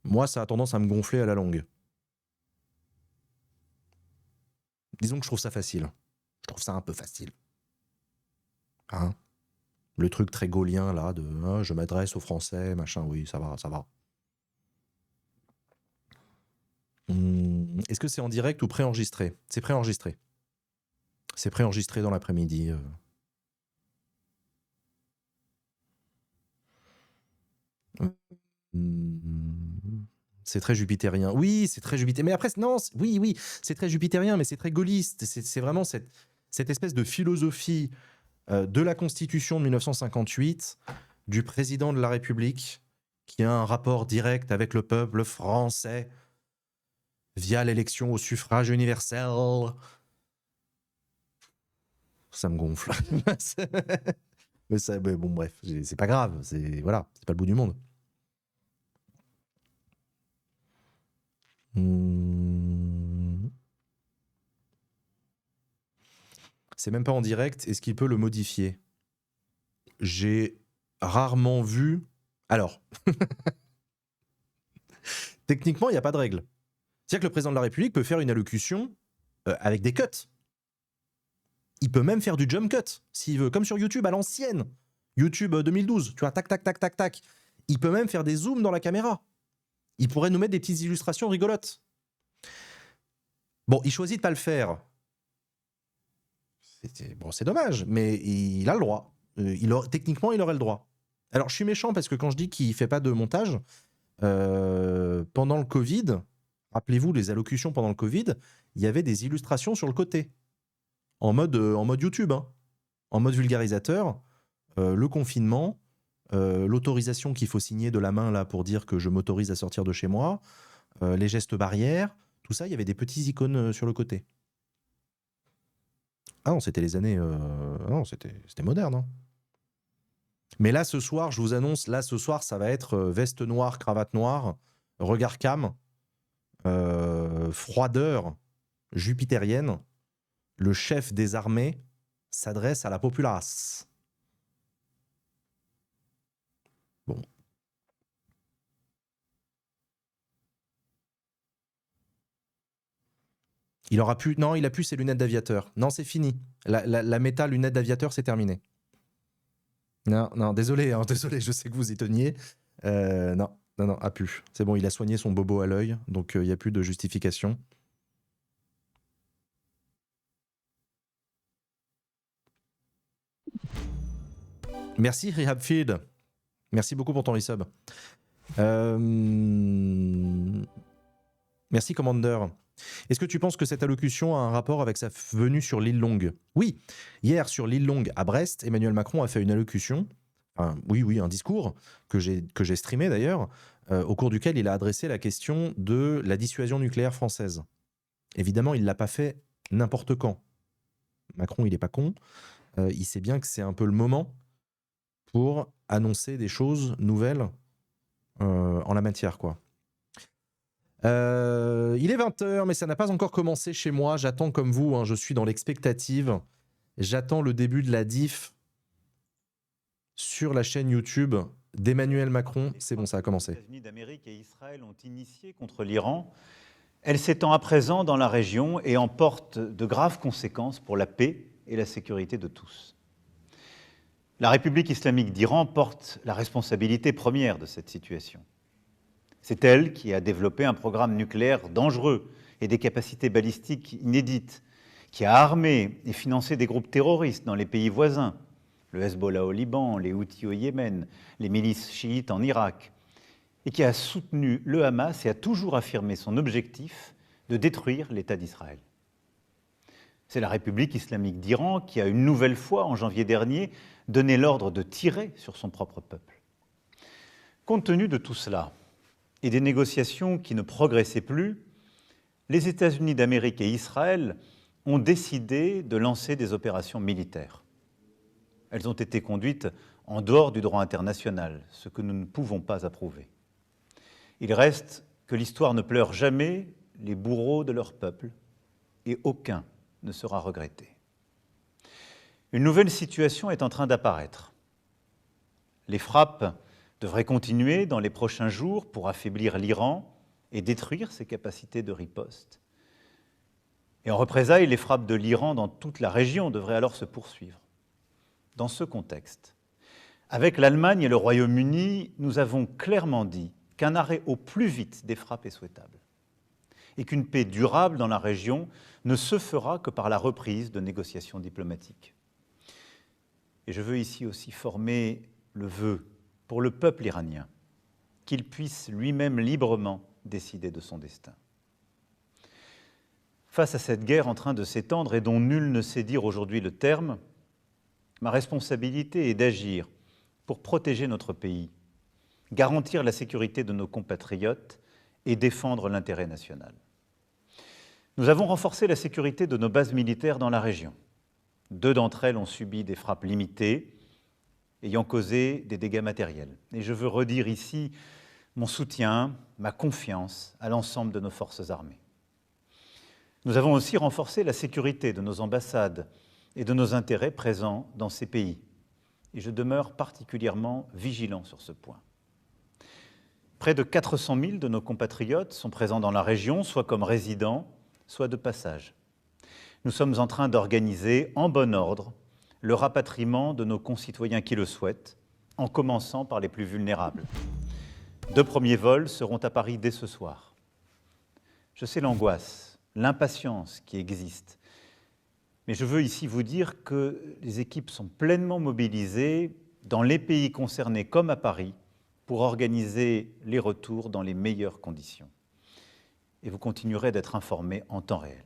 [SPEAKER 1] moi, ça a tendance à me gonfler à la longue. Disons que je trouve ça facile. Je trouve ça un peu facile. Hein? Le truc très gaulien, là, de je m'adresse aux Français, machin, oui, ça va, ça va. Est-ce que c'est en direct ou préenregistré? C'est préenregistré. C'est préenregistré dans l'après-midi. C'est très jupitérien. Oui, c'est très jupitérien. Mais après, non, oui, c'est très jupitérien, mais c'est très gaulliste. C'est vraiment cette espèce de philosophie de la Constitution de 1958, du président de la République, qui a un rapport direct avec le peuple français via l'élection au suffrage universel. Ça me gonfle. mais bon, bref, c'est pas grave. Voilà, c'est pas le bout du monde. C'est même pas en direct. Est-ce qu'il peut le modifier? J'ai rarement vu... Alors, techniquement, il n'y a pas de règle. C'est-à-dire que le président de la République peut faire une allocution avec des cuts. Il peut même faire du jump cut, s'il veut, comme sur YouTube à l'ancienne. YouTube 2012, tu vois, tac, tac, tac, tac, tac. Il peut même faire des zooms dans la caméra. Il pourrait nous mettre des petites illustrations rigolotes. Bon, il choisit de pas le faire. Bon, c'est dommage, mais il a le droit. Techniquement, il aurait le droit. Alors, je suis méchant parce que quand je dis qu'il fait pas de montage, pendant le Covid, rappelez-vous, les allocutions pendant le Covid, il y avait des illustrations sur le côté. En mode YouTube, hein. En mode vulgarisateur, le confinement, l'autorisation qu'il faut signer de la main là pour dire que je m'autorise à sortir de chez moi, les gestes barrières, tout ça, il y avait des petits icônes sur le côté. Ah non, c'était les années... non, c'était moderne. Hein. Mais là, ce soir, je vous annonce, là, ce soir, ça va être veste noire, cravate noire, regard cam, froideur jupitérienne. Le chef des armées s'adresse à la populace. Bon. Il aura pu... Non, il a plus ses lunettes d'aviateur. Non, c'est fini. La méta lunettes d'aviateur, c'est terminé. Non, désolé, hein, désolé, je sais que vous y teniez. Non, a plus. C'est bon, il a soigné son bobo à l'œil, donc il n'y a plus de justification. Merci, Rehabfield. Merci beaucoup pour ton resub. Merci, Commander. Est-ce que tu penses que cette allocution a un rapport avec sa venue sur l'île Longue? Oui, hier sur l'île Longue à Brest, Emmanuel Macron a fait une allocution, un discours que j'ai streamé d'ailleurs, au cours duquel il a adressé la question de la dissuasion nucléaire française. Évidemment, il ne l'a pas fait n'importe quand. Macron, il n'est pas con. Il sait bien que c'est un peu le moment pour annoncer des choses nouvelles en la matière, quoi. Il est 20h, mais ça n'a pas encore commencé chez moi. J'attends comme vous, hein, je suis dans l'expectative. J'attends le début de la diff sur la chaîne YouTube d'Emmanuel Macron. C'est bon, ça a commencé.
[SPEAKER 2] Les États-Unis d'Amérique et Israël ont initié contre l'Iran. Elle s'étend à présent dans la région et emporte de graves conséquences pour la paix et la sécurité de tous. La République islamique d'Iran porte la responsabilité première de cette situation. C'est elle qui a développé un programme nucléaire dangereux et des capacités balistiques inédites, qui a armé et financé des groupes terroristes dans les pays voisins, le Hezbollah au Liban, les Houthis au Yémen, les milices chiites en Irak, et qui a soutenu le Hamas et a toujours affirmé son objectif de détruire l'État d'Israël. C'est la République islamique d'Iran qui a une nouvelle fois, en janvier dernier, donné l'ordre de tirer sur son propre peuple. Compte tenu de tout cela et des négociations qui ne progressaient plus, les États-Unis d'Amérique et Israël ont décidé de lancer des opérations militaires. Elles ont été conduites en dehors du droit international, ce que nous ne pouvons pas approuver. Il reste que l'histoire ne pleure jamais les bourreaux de leur peuple et aucun ne sera regretté. Une nouvelle situation est en train d'apparaître. Les frappes devraient continuer dans les prochains jours pour affaiblir l'Iran et détruire ses capacités de riposte. Et en représailles, les frappes de l'Iran dans toute la région devraient alors se poursuivre. Dans ce contexte, avec l'Allemagne et le Royaume-Uni, nous avons clairement dit qu'un arrêt au plus vite des frappes est souhaitable et qu'une paix durable dans la région ne se fera que par la reprise de négociations diplomatiques. Et je veux ici aussi former le vœu pour le peuple iranien qu'il puisse lui-même librement décider de son destin. Face à cette guerre en train de s'étendre et dont nul ne sait dire aujourd'hui le terme, ma responsabilité est d'agir pour protéger notre pays, garantir la sécurité de nos compatriotes et défendre l'intérêt national. Nous avons renforcé la sécurité de nos bases militaires dans la région. 2 d'entre elles ont subi des frappes limitées, ayant causé des dégâts matériels. Et je veux redire ici mon soutien, ma confiance à l'ensemble de nos forces armées. Nous avons aussi renforcé la sécurité de nos ambassades et de nos intérêts présents dans ces pays. Et je demeure particulièrement vigilant sur ce point. Près de 400 000 de nos compatriotes sont présents dans la région, soit comme résidents, soit de passage. Nous sommes en train d'organiser, en bon ordre, le rapatriement de nos concitoyens qui le souhaitent, en commençant par les plus vulnérables. 2 premiers vols seront à Paris dès ce soir. Je sais l'angoisse, l'impatience qui existe, mais je veux ici vous dire que les équipes sont pleinement mobilisées dans les pays concernés comme à Paris pour organiser les retours dans les meilleures conditions. Et vous continuerez d'être informés en temps réel.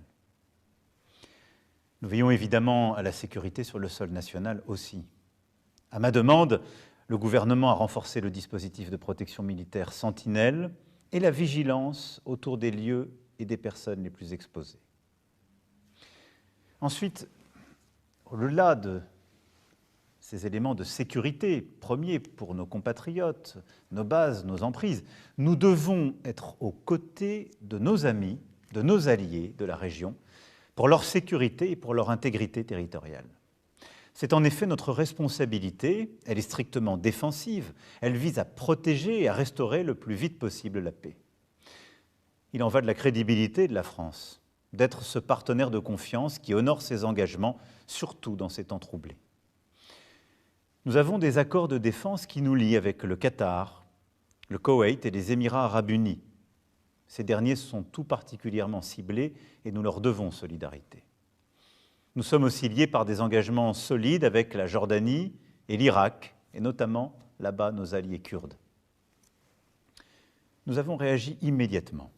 [SPEAKER 2] Nous veillons évidemment à la sécurité sur le sol national aussi. À ma demande, le gouvernement a renforcé le dispositif de protection militaire Sentinelle et la vigilance autour des lieux et des personnes les plus exposées. Ensuite, au-delà de ces éléments de sécurité premiers pour nos compatriotes, nos bases, nos emprises, nous devons être aux côtés de nos amis, de nos alliés de la région, pour leur sécurité et pour leur intégrité territoriale. C'est en effet notre responsabilité, elle est strictement défensive, elle vise à protéger et à restaurer le plus vite possible la paix. Il en va de la crédibilité de la France, d'être ce partenaire de confiance qui honore ses engagements, surtout dans ces temps troublés. Nous avons des accords de défense qui nous lient avec le Qatar, le Koweït et les Émirats arabes unis. Ces derniers sont tout particulièrement ciblés et nous leur devons solidarité. Nous sommes aussi liés par des engagements solides avec la Jordanie et l'Irak, et notamment là-bas nos alliés kurdes. Nous avons réagi immédiatement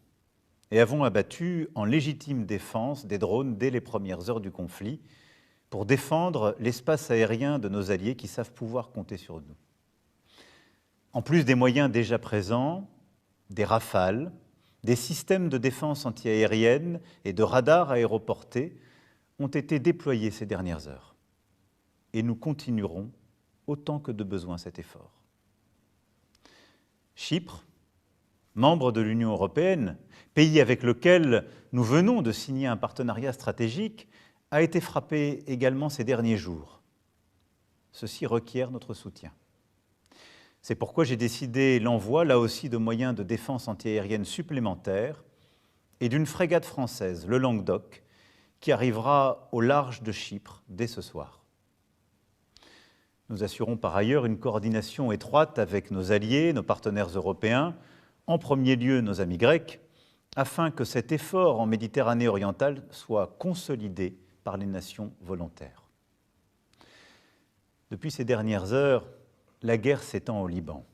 [SPEAKER 2] et avons abattu en légitime défense des drones dès les premières heures du conflit pour défendre l'espace aérien de nos alliés qui savent pouvoir compter sur nous. En plus des moyens déjà présents, des Rafales, des systèmes de défense antiaérienne et de radars aéroportés ont été déployés ces dernières heures. Et nous continuerons autant que de besoin cet effort. Chypre, membre de l'Union européenne, pays avec lequel nous venons de signer un partenariat stratégique, a été frappé également ces derniers jours. Ceci requiert notre soutien. C'est pourquoi j'ai décidé l'envoi, là aussi, de moyens de défense antiaérienne supplémentaires et d'une frégate française, le Languedoc, qui arrivera au large de Chypre dès ce soir. Nous assurons par ailleurs une coordination étroite avec nos alliés, nos partenaires européens, en premier lieu nos amis grecs, afin que cet effort en Méditerranée orientale soit consolidé par les nations volontaires. Depuis ces dernières heures, la guerre s'étend au Liban,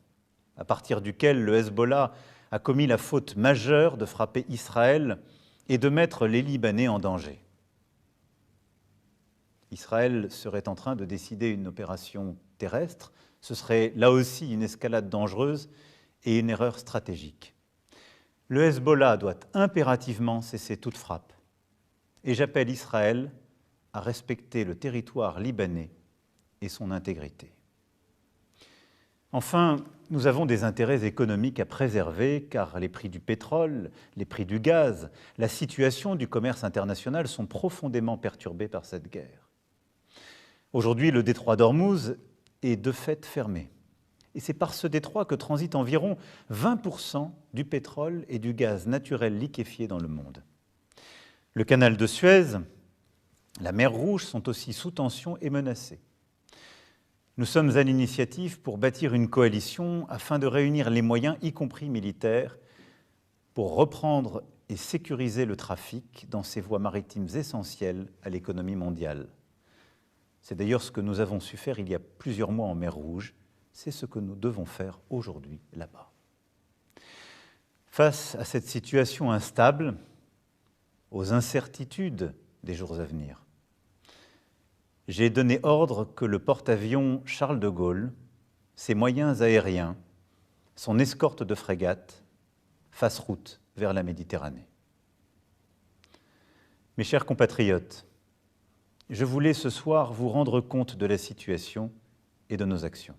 [SPEAKER 2] à partir duquel le Hezbollah a commis la faute majeure de frapper Israël et de mettre les Libanais en danger. Israël serait en train de décider une opération terrestre. Ce serait là aussi une escalade dangereuse et une erreur stratégique. Le Hezbollah doit impérativement cesser toute frappe. Et j'appelle Israël à respecter le territoire libanais et son intégrité. Enfin, nous avons des intérêts économiques à préserver car les prix du pétrole, les prix du gaz, la situation du commerce international sont profondément perturbés par cette guerre. Aujourd'hui, le détroit d'Ormuz est de fait fermé. Et c'est par ce détroit que transitent environ 20% du pétrole et du gaz naturel liquéfié dans le monde. Le canal de Suez, la mer Rouge sont aussi sous tension et menacés. Nous sommes à l'initiative pour bâtir une coalition afin de réunir les moyens, y compris militaires, pour reprendre et sécuriser le trafic dans ces voies maritimes essentielles à l'économie mondiale. C'est d'ailleurs ce que nous avons su faire il y a plusieurs mois en mer Rouge. C'est ce que nous devons faire aujourd'hui là-bas. Face à cette situation instable, aux incertitudes des jours à venir, j'ai donné ordre que le porte-avions Charles de Gaulle, ses moyens aériens, son escorte de frégates, fassent route vers la Méditerranée. Mes chers compatriotes, je voulais ce soir vous rendre compte de la situation et de nos actions.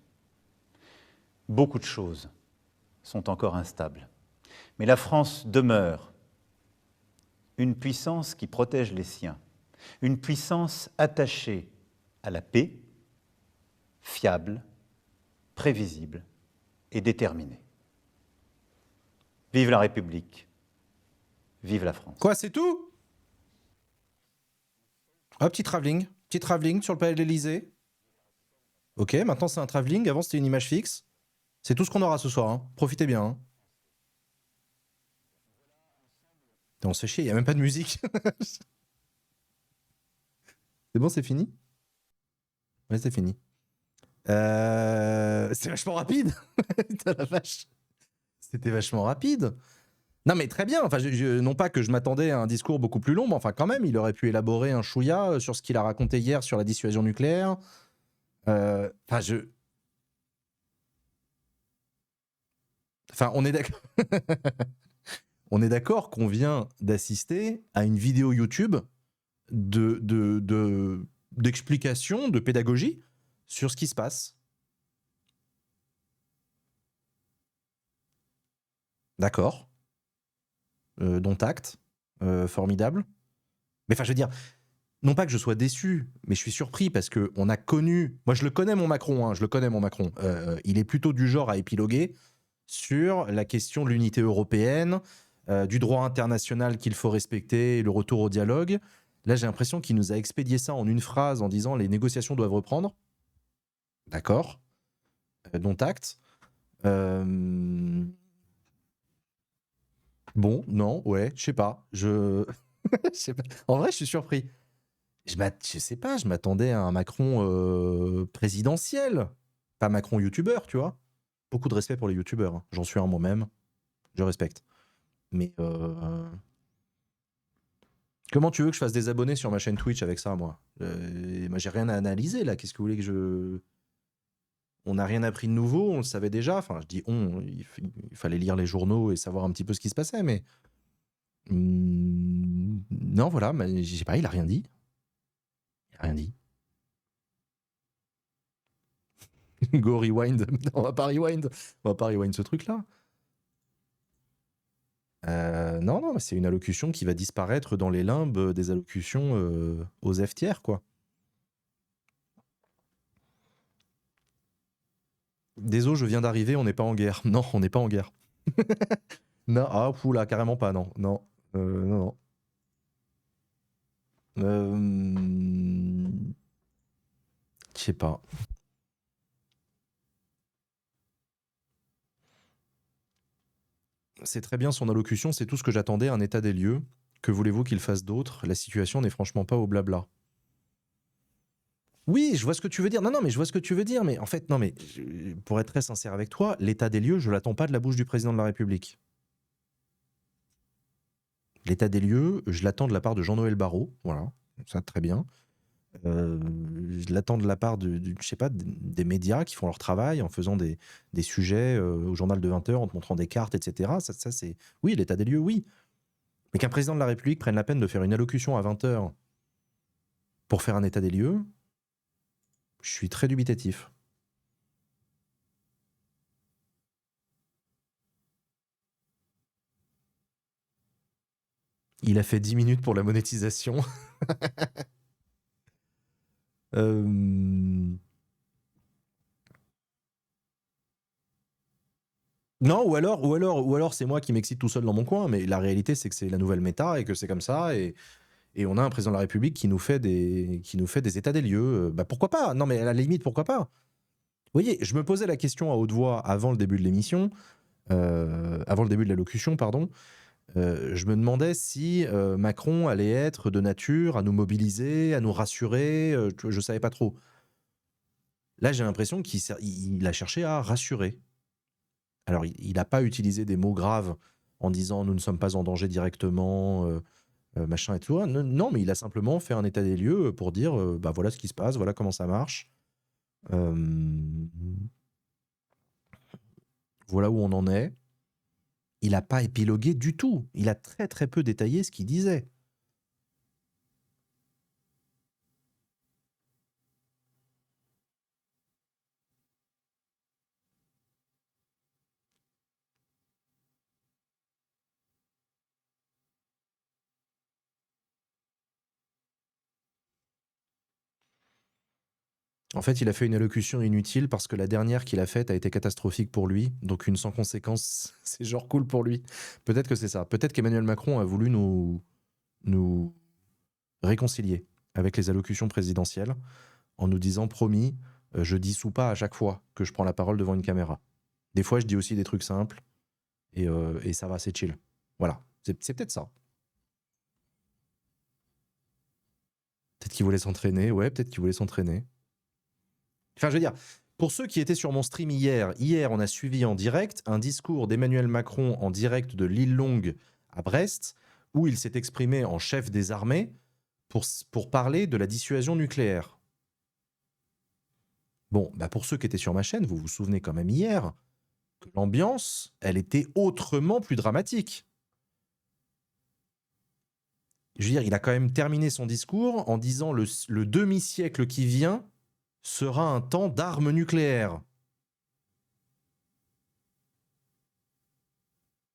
[SPEAKER 2] Beaucoup de choses sont encore instables, mais la France demeure une puissance qui protège les siens, une puissance attachée à la paix, fiable, prévisible et déterminée. Vive la République, vive la France.
[SPEAKER 1] Quoi, c'est tout? Ah, petit travelling sur le palais de l'Élysée. Ok, maintenant c'est un travelling, avant c'était une image fixe. C'est tout ce qu'on aura ce soir, hein. Profitez bien. Hein. On se fait chier, il n'y a même pas de musique. C'est bon, c'est fini? Ouais, c'est fini. C'est vachement rapide. Putain, la vache. C'était vachement rapide. Non, mais très bien. Enfin, non pas que je m'attendais à un discours beaucoup plus long, mais enfin, quand même, il aurait pu élaborer un chouïa sur ce qu'il a raconté hier sur la dissuasion nucléaire. Enfin, Enfin, on est d'accord. On est d'accord qu'on vient d'assister à une vidéo YouTube d'explication, de pédagogie sur ce qui se passe. D'accord. Dont acte. Formidable. Mais enfin, je veux dire, non pas que je sois déçu, mais je suis surpris parce qu'on a connu... Moi, je le connais, mon Macron. Hein, je le connais, mon Macron. Il est plutôt du genre à épiloguer sur la question de l'unité européenne, du droit international qu'il faut respecter et le retour au dialogue. Là, j'ai l'impression qu'il nous a expédié ça en une phrase en disant les négociations doivent reprendre. D'accord. Dont acte. Bon, non, ouais, je sais pas. Je sais pas. En vrai, je suis surpris. Je sais pas, je m'attendais à un Macron présidentiel. Pas Macron youtubeur, tu vois. Beaucoup de respect pour les youtubeurs. Hein. J'en suis un moi-même. Je respecte. Mais comment tu veux que je fasse des abonnés sur ma chaîne Twitch avec ça, moi? Moi, j'ai rien à analyser, là. Qu'est-ce que vous voulez que je... On n'a rien appris de nouveau, on le savait déjà. Enfin, je dis on, il fallait lire les journaux et savoir un petit peu ce qui se passait, mais... non, voilà, mais je sais pas, il a rien dit. Il a rien dit. Go rewind. Non, on va pas rewind ce truc-là. Non, c'est une allocution qui va disparaître dans les limbes des allocutions aux F tiers, quoi. Désolé, je viens d'arriver, on n'est pas en guerre. Non, on n'est pas en guerre. Non, ah, là, carrément pas, non. Non, non. Je sais pas. C'est très bien son allocution, c'est tout ce que j'attendais, un état des lieux. Que voulez-vous qu'il fasse d'autre? La situation n'est franchement pas au blabla. Oui, je vois ce que tu veux dire. Non, mais je vois ce que tu veux dire. Mais en fait, non, mais pour être très sincère avec toi, l'état des lieux, je l'attends pas de la bouche du président de la République. L'état des lieux, je l'attends de la part de Jean-Noël Barrot, voilà, ça très bien. Je l'attends de la part je sais pas, des médias qui font leur travail en faisant des sujets au journal de 20h, en te montrant des cartes, etc. Ça c'est... Oui, l'état des lieux, oui. Mais qu'un président de la République prenne la peine de faire une allocution à 20h pour faire un état des lieux, je suis très dubitatif. Il a fait 10 minutes pour la monétisation. Non, ou alors c'est moi qui m'excite tout seul dans mon coin, mais la réalité c'est que c'est la nouvelle méta et que c'est comme ça, et on a un président de la République qui nous fait des états des lieux. Bah pourquoi pas? Non mais à la limite, pourquoi pas? Vous voyez, je me posais la question à haute voix avant le début de l'émission, avant le début de l'allocution, pardon. Je me demandais si Macron allait être de nature à nous mobiliser, à nous rassurer. Je savais pas trop. Là, j'ai l'impression qu'il a cherché à rassurer. Alors, il n'a pas utilisé des mots graves en disant nous ne sommes pas en danger directement, machin et tout. Non, mais il a simplement fait un état des lieux pour dire bah voilà ce qui se passe, voilà comment ça marche. Voilà où on en est. Il n'a pas épilogué du tout. Il a très très peu détaillé ce qu'il disait. En fait, il a fait une allocution inutile parce que la dernière qu'il a faite a été catastrophique pour lui. Donc une sans conséquence, c'est genre cool pour lui. Peut-être que c'est ça. Peut-être qu'Emmanuel Macron a voulu nous réconcilier avec les allocutions présidentielles en nous disant promis, je dissous pas à chaque fois que je prends la parole devant une caméra. Des fois, je dis aussi des trucs simples et ça va, c'est chill. Voilà, c'est peut-être ça. Peut-être qu'il voulait s'entraîner, ouais, peut-être qu'il voulait s'entraîner. Enfin, je veux dire, pour ceux qui étaient sur mon stream hier, on a suivi en direct un discours d'Emmanuel Macron en direct de l'île Longue à Brest, où il s'est exprimé en chef des armées pour parler de la dissuasion nucléaire. Bon, bah pour ceux qui étaient sur ma chaîne, vous vous souvenez quand même hier que l'ambiance, elle était autrement plus dramatique. Je veux dire, il a quand même terminé son discours en disant le demi-siècle qui vient sera un temps d'armes nucléaires.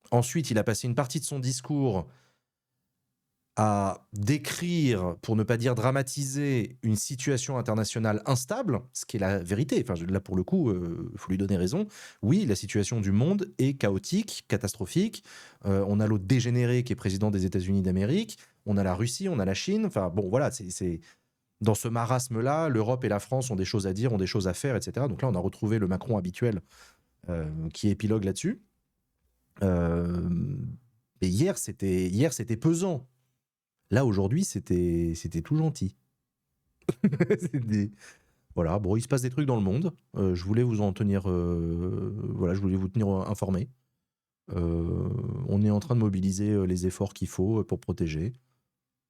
[SPEAKER 1] Ensuite, il a passé une partie de son discours à décrire, pour ne pas dire dramatiser, une situation internationale instable, ce qui est la vérité. Enfin, là, pour le coup, il faut lui donner raison. Oui, la situation du monde est chaotique, catastrophique. On a l'autre dégénéré qui est président des États-Unis d'Amérique. On a la Russie, on a la Chine. Enfin, bon, voilà, c'est dans ce marasme-là, l'Europe et la France ont des choses à dire, ont des choses à faire, etc. Donc là, on a retrouvé le Macron habituel qui épilogue là-dessus. Et hier, c'était pesant. Là, aujourd'hui, c'était tout gentil. Voilà, bon, il se passe des trucs dans le monde. Je voulais vous en tenir... voilà, je voulais vous tenir informé. On est en train de mobiliser les efforts qu'il faut pour protéger.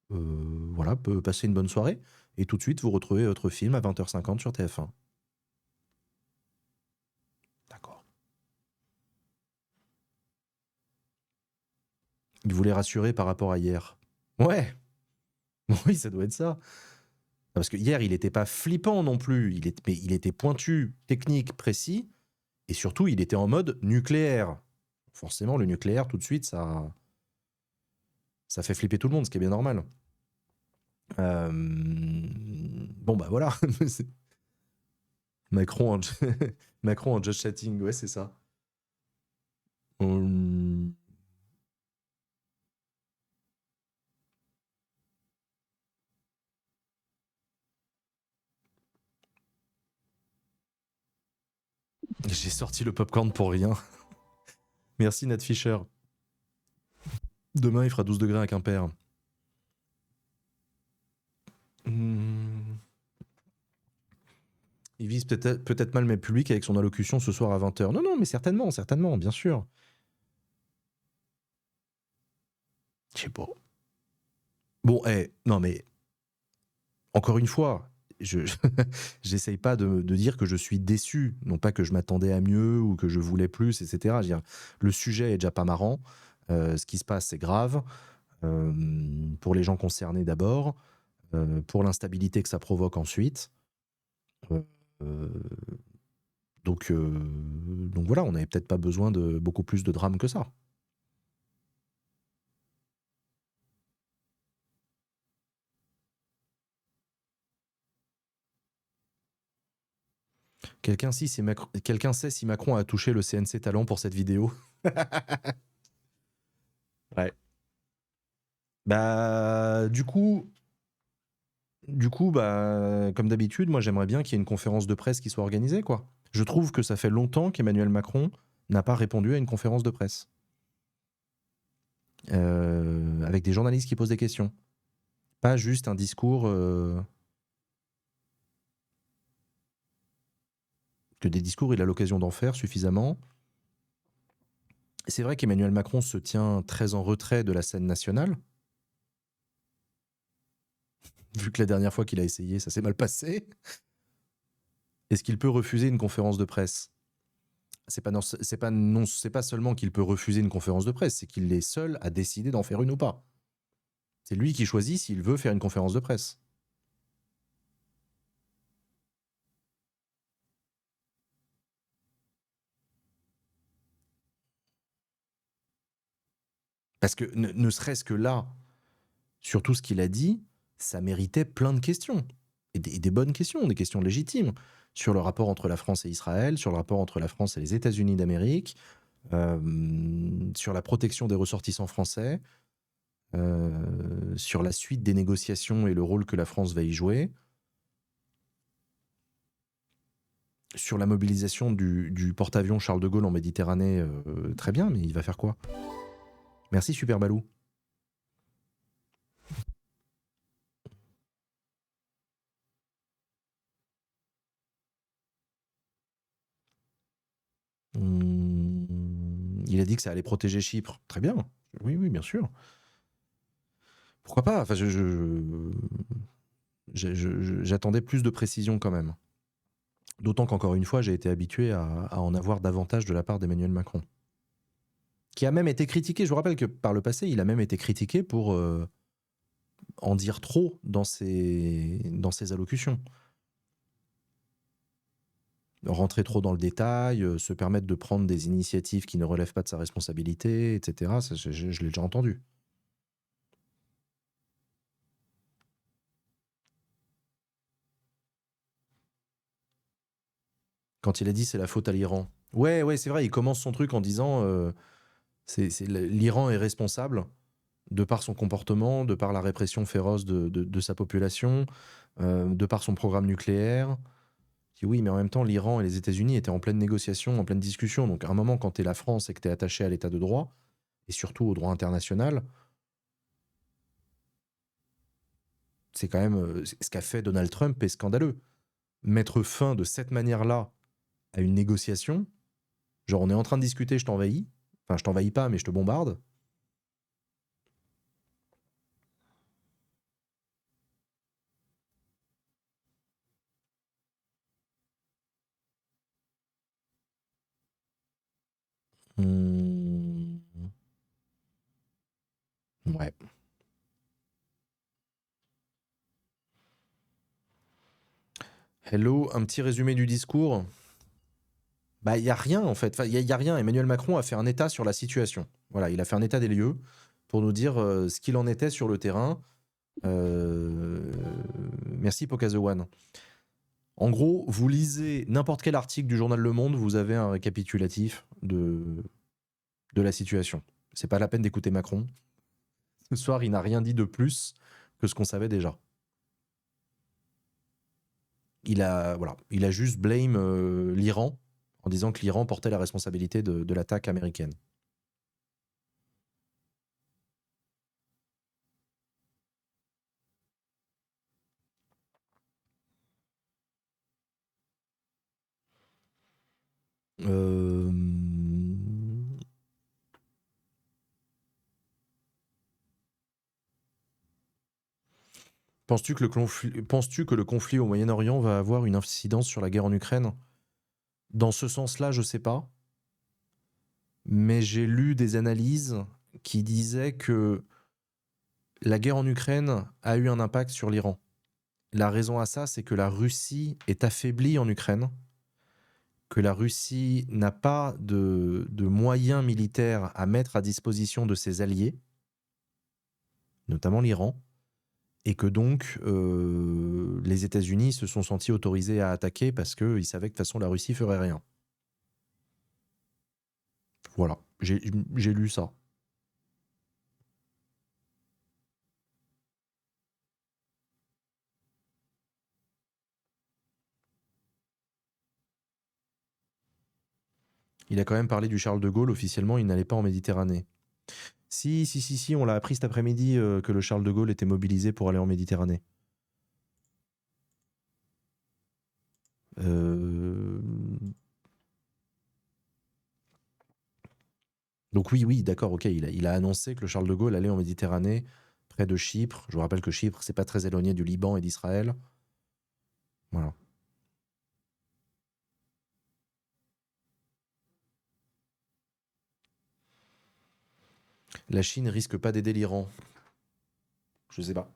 [SPEAKER 1] Voilà, passer une bonne soirée. Et tout de suite, vous retrouvez votre film à 20h50 sur TF1. D'accord. Il voulait rassurer par rapport à hier. Ouais. Oui, ça doit être ça. Parce que hier, il n'était pas flippant non plus. Mais il était pointu, technique, précis. Et surtout, il était en mode nucléaire. Forcément, le nucléaire, tout de suite, ça fait flipper tout le monde, ce qui est bien normal. Bon, bah voilà. Macron en, Macron en just chatting, ouais, c'est ça. J'ai sorti le popcorn pour rien. Merci Nat Fischer. Demain, il fera 12 degrés à Quimper. Il vise peut-être mal le même public avec son allocution ce soir à 20h. Non, mais certainement, bien sûr. Je sais pas. Bon, non mais, encore une fois, j'essaye pas de dire que je suis déçu, non pas que je m'attendais à mieux ou que je voulais plus, etc. Je veux dire, le sujet est déjà pas marrant, ce qui se passe c'est grave, pour les gens concernés d'abord, pour l'instabilité que ça provoque ensuite. Euh, euh, donc voilà, on n'avait peut-être pas besoin de beaucoup plus de drame que ça. Quelqu'un sait si Macron a touché le CNC Talent pour cette vidéo? Ouais. Bah, bah, comme d'habitude, moi j'aimerais bien qu'il y ait une conférence de presse qui soit organisée, quoi. Je trouve que ça fait longtemps qu'Emmanuel Macron n'a pas répondu à une conférence de presse. Avec des journalistes qui posent des questions. Pas juste un discours que des discours, il a l'occasion d'en faire suffisamment. C'est vrai qu'Emmanuel Macron se tient très en retrait de la scène nationale, vu que la dernière fois qu'il a essayé, ça s'est mal passé. Est-ce qu'il peut refuser une conférence de presse? C'est pas seulement qu'il peut refuser une conférence de presse, c'est qu'il est seul à décider d'en faire une ou pas. C'est lui qui choisit s'il veut faire une conférence de presse. Parce que ne serait-ce que là, sur tout ce qu'il a dit, ça méritait plein de questions. Et des bonnes questions, des questions légitimes. Sur le rapport entre la France et Israël, sur le rapport entre la France et les États-Unis d'Amérique, sur la protection des ressortissants français, sur la suite des négociations et le rôle que la France va y jouer, sur la mobilisation du porte-avions Charles de Gaulle en Méditerranée, très bien, mais il va faire quoi? Merci Super Balou. Il a dit que ça allait protéger Chypre. Très bien. Oui, oui, bien sûr. Pourquoi pas? Enfin, j'attendais plus de précision quand même. D'autant qu'encore une fois, j'ai été habitué à en avoir davantage de la part d'Emmanuel Macron. Qui a même été critiqué. Je vous rappelle que par le passé, il a même été critiqué pour en dire trop dans ses allocutions. Rentrer trop dans le détail, se permettre de prendre des initiatives qui ne relèvent pas de sa responsabilité, etc. Ça, je l'ai déjà entendu. Quand il a dit c'est la faute à l'Iran. Ouais, ouais, c'est vrai, il commence son truc en disant l'Iran est responsable de par son comportement, de par la répression féroce de sa population, de par son programme nucléaire. Il dit oui, mais en même temps, l'Iran et les États-Unis étaient en pleine négociation, en pleine discussion. Donc à un moment, quand tu es la France et que tu es attaché à l'état de droit, et surtout au droit international, c'est quand même ce qu'a fait Donald Trump est scandaleux. Mettre fin de cette manière-là à une négociation, genre on est en train de discuter, je t'envahis, enfin je t'envahis pas, mais je te bombarde. Hmm, ouais. Hello, un petit résumé du discours. Bah, il n'y a rien en fait. Enfin, il y a rien. Emmanuel Macron a fait un état sur la situation. Voilà, il a fait un état des lieux pour nous dire ce qu'il en était sur le terrain. Merci Pokazawan. En gros, vous lisez n'importe quel article du journal Le Monde, vous avez un récapitulatif de la situation. C'est pas la peine d'écouter Macron. Ce soir, il n'a rien dit de plus que ce qu'on savait déjà. Il a juste blâme l'Iran en disant que l'Iran portait la responsabilité de l'attaque américaine. Euh, Penses-tu que le conflit au Moyen-Orient va avoir une incidence sur la guerre en Ukraine? Dans ce sens-là, je sais pas. Mais j'ai lu des analyses qui disaient que la guerre en Ukraine a eu un impact sur l'Iran. La raison à ça, c'est que la Russie est affaiblie en Ukraine, que la Russie n'a pas de moyens militaires à mettre à disposition de ses alliés, notamment l'Iran, et que donc les États-Unis se sont sentis autorisés à attaquer parce qu'ils savaient que de toute façon la Russie ferait rien. Voilà, j'ai lu ça. Il a quand même parlé du Charles de Gaulle, officiellement il n'allait pas en Méditerranée. Si, on l'a appris cet après-midi que le Charles de Gaulle était mobilisé pour aller en Méditerranée. Donc oui, d'accord, ok, il a annoncé que le Charles de Gaulle allait en Méditerranée, près de Chypre. Je vous rappelle que Chypre, c'est pas très éloigné du Liban et d'Israël. Voilà. La Chine risque pas d'aider l'Iran. Je sais pas.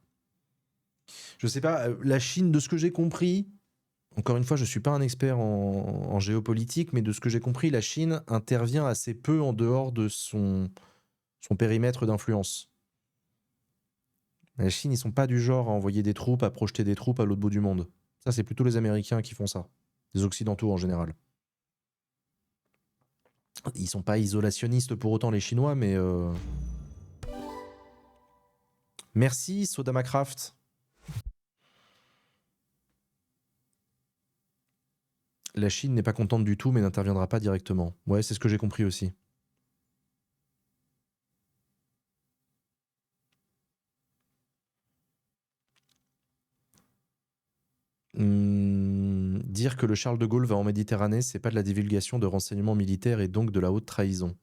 [SPEAKER 1] Je sais pas. La Chine, de ce que j'ai compris, encore une fois, je suis pas un expert en géopolitique, mais de ce que j'ai compris, la Chine intervient assez peu en dehors de son périmètre d'influence. La Chine, ils sont pas du genre à envoyer des troupes, à projeter des troupes à l'autre bout du monde. Ça, c'est plutôt les Américains qui font ça. Les Occidentaux en général. Ils sont pas isolationnistes pour autant, les Chinois, mais... Merci, Sodamacraft. La Chine n'est pas contente du tout, mais n'interviendra pas directement. Ouais, c'est ce que j'ai compris aussi. Dire que le Charles de Gaulle va en Méditerranée, c'est pas de la divulgation de renseignements militaires et donc de la haute trahison.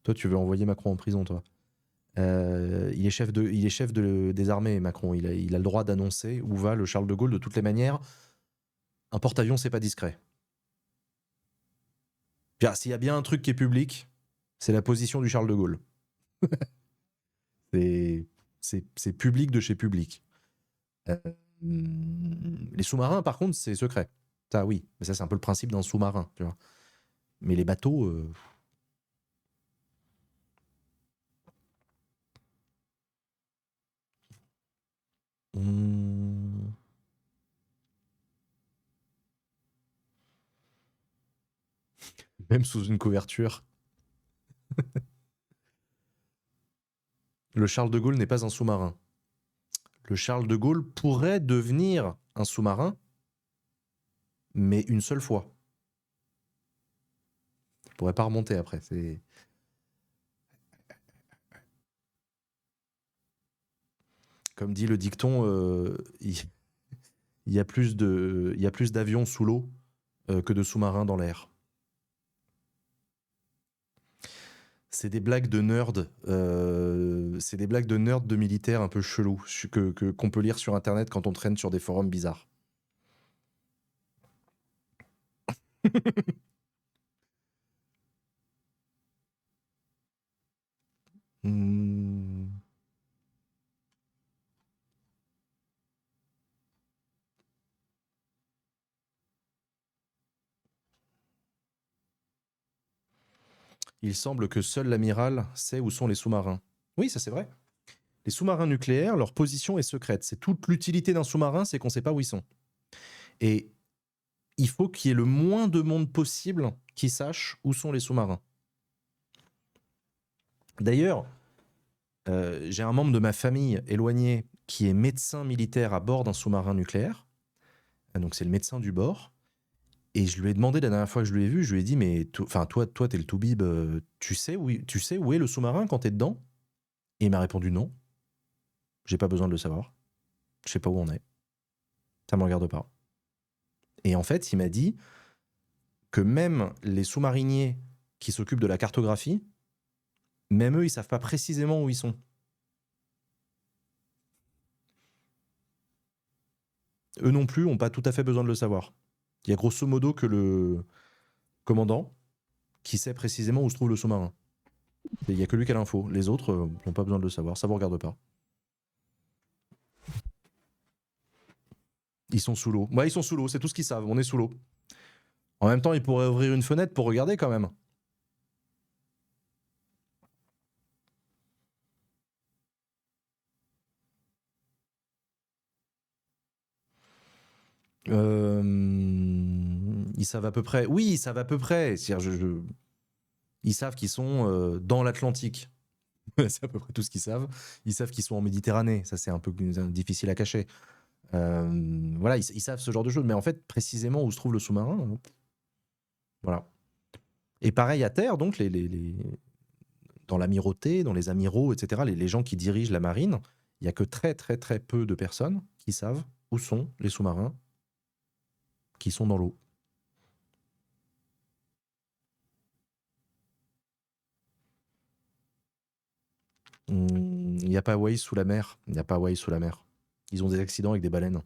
[SPEAKER 1] Toi, tu veux envoyer Macron en prison, toi. Il est chef des armées, Macron. Il a le droit d'annoncer où va le Charles de Gaulle. De toutes les manières, un porte-avions, c'est pas discret. S'il y a bien un truc qui est public, c'est la position du Charles de Gaulle. c'est public de chez public. Les sous-marins, par contre, c'est secret. Ça, oui. Mais ça, c'est un peu le principe d'un sous-marin, tu vois. Mais les bateaux... Même sous une couverture. Le Charles de Gaulle n'est pas un sous-marin. Le Charles de Gaulle pourrait devenir un sous-marin, mais une seule fois. Il ne pourrait pas remonter après. Comme dit le dicton, il y a plus d'avions sous l'eau que de sous-marins dans l'air. C'est des blagues de nerds. C'est des blagues de nerds de militaires un peu chelous qu'on peut lire sur Internet quand on traîne sur des forums bizarres. Il semble que seul l'amiral sait où sont les sous-marins. Oui, ça c'est vrai. Les sous-marins nucléaires, leur position est secrète. C'est toute l'utilité d'un sous-marin, c'est qu'on ne sait pas où ils sont. Et il faut qu'il y ait le moins de monde possible qui sache où sont les sous-marins. D'ailleurs, j'ai un membre de ma famille éloigné qui est médecin militaire à bord d'un sous-marin nucléaire. Donc c'est le médecin du bord. Et je lui ai demandé la dernière fois que je lui ai vu, je lui ai dit, mais toi, t'es le toubib, tu sais où est le sous-marin quand t'es dedans? Et il m'a répondu non. J'ai pas besoin de le savoir. Je sais pas où on est. Ça me regarde pas. Et en fait, il m'a dit que même les sous-mariniers qui s'occupent de la cartographie, même eux, ils savent pas précisément où ils sont. eux non plus n'ont pas tout à fait besoin de le savoir. Il y a grosso modo que le commandant qui sait précisément où se trouve le sous-marin. Il n'y a que lui qui a l'info. Les autres n'ont pas besoin de le savoir, ça vous regarde pas. Ils sont sous l'eau. Ouais, ils sont sous l'eau, c'est tout ce qu'ils savent, on est sous l'eau. En même temps, ils pourraient ouvrir une fenêtre pour regarder quand même. Ils savent à peu près. Oui, ils savent à peu près. Ils savent qu'ils sont dans l'Atlantique. C'est à peu près tout ce qu'ils savent. Ils savent qu'ils sont en Méditerranée. Ça, c'est un peu difficile à cacher. Voilà, ils savent ce genre de choses. Mais en fait, précisément où se trouve le sous-marin, voilà. Et pareil à terre, donc, dans l'amirauté, dans les amiraux, etc., les gens qui dirigent la marine, il n'y a que très, très, très peu de personnes qui savent où sont les sous-marins qui sont dans l'eau. Il n'y a pas Hawaï sous la mer. Il n'y a pas Hawaï sous la mer. Ils ont des accidents avec des baleines.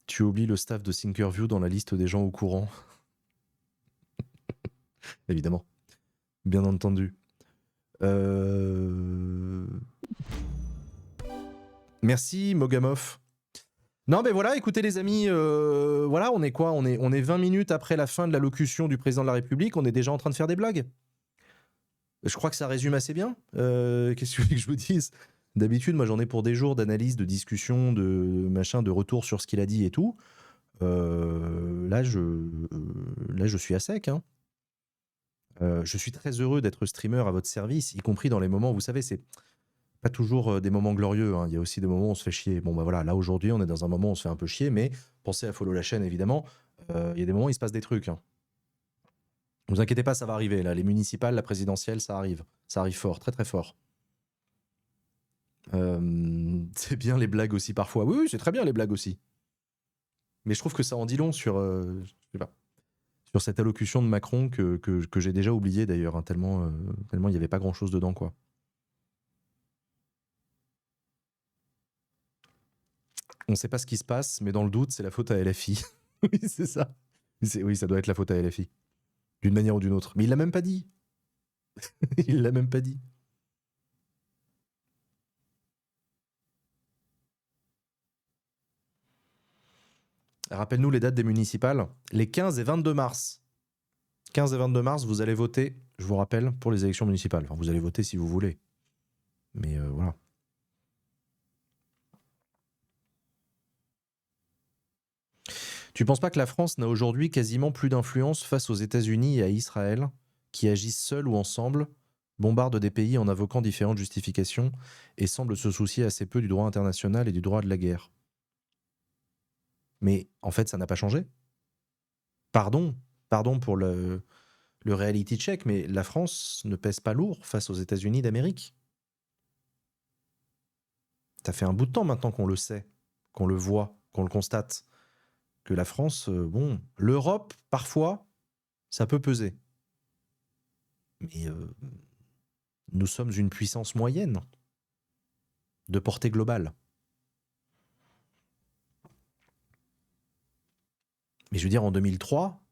[SPEAKER 1] Tu oublies le staff de Thinkerview dans la liste des gens au courant. Évidemment. Bien entendu. Merci Mogamov. Non mais voilà, écoutez les amis, voilà, on est quoi, on est 20 minutes après la fin de l'allocution du président de la République, on est déjà en train de faire des blagues. Je crois que ça résume assez bien. Qu'est-ce que vous voulez que je vous dise? D'habitude, moi j'en ai pour des jours d'analyse, de discussion, de machin, de retour sur ce qu'il a dit et tout. Là, je suis à sec. Hein. Je suis très heureux d'être streamer à votre service, y compris dans les moments, vous savez, c'est pas toujours des moments glorieux. Hein. Il y a aussi des moments où on se fait chier. Bon, bah voilà, là aujourd'hui, on est dans un moment où on se fait un peu chier, mais pensez à follow la chaîne évidemment. Il y a des moments où il se passe des trucs. Hein. Ne vous inquiétez pas, ça va arriver. Là, les municipales, la présidentielle, ça arrive. Ça arrive fort, très très fort. C'est bien les blagues aussi parfois. Oui, c'est très bien les blagues aussi. Mais je trouve que ça en dit long sur, je sais pas, sur cette allocution de Macron que j'ai déjà oublié d'ailleurs, hein, tellement il n'y avait pas grand-chose dedans, quoi. On ne sait pas ce qui se passe, mais dans le doute, c'est la faute à LFI. Oui, c'est ça. Oui, ça doit être la faute à LFI. D'une manière ou d'une autre. Mais il l'a même pas dit. Il l'a même pas dit. Rappelle-nous les dates des municipales. Les 15 et 22 mars. 15 et 22 mars, vous allez voter, je vous rappelle, pour les élections municipales. Enfin, vous allez voter si vous voulez. Mais voilà. Tu penses pas que la France n'a aujourd'hui quasiment plus d'influence face aux États-Unis et à Israël, qui agissent seuls ou ensemble, bombardent des pays en invoquant différentes justifications et semblent se soucier assez peu du droit international et du droit de la guerre? Mais en fait, ça n'a pas changé. Pardon pour le reality check, mais la France ne pèse pas lourd face aux États-Unis d'Amérique. Ça fait un bout de temps maintenant qu'on le sait, qu'on le voit, qu'on le constate, que la France, bon, l'Europe, parfois, ça peut peser. Mais nous sommes une puissance moyenne, de portée globale. Mais je veux dire, en 2003,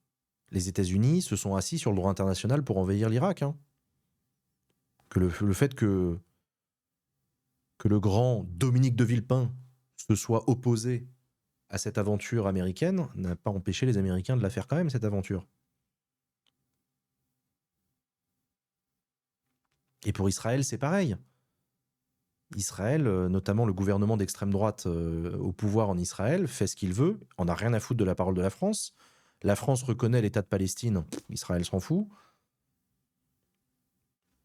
[SPEAKER 1] les États-Unis se sont assis sur le droit international pour envahir l'Irak. Hein. Que le fait que le grand Dominique de Villepin se soit opposé à cette aventure américaine n'a pas empêché les Américains de la faire quand même, cette aventure. Et pour Israël, c'est pareil. Israël, notamment le gouvernement d'extrême droite au pouvoir en Israël, fait ce qu'il veut, on n'a rien à foutre de la parole de la France. La France reconnaît l'État de Palestine, Israël s'en fout.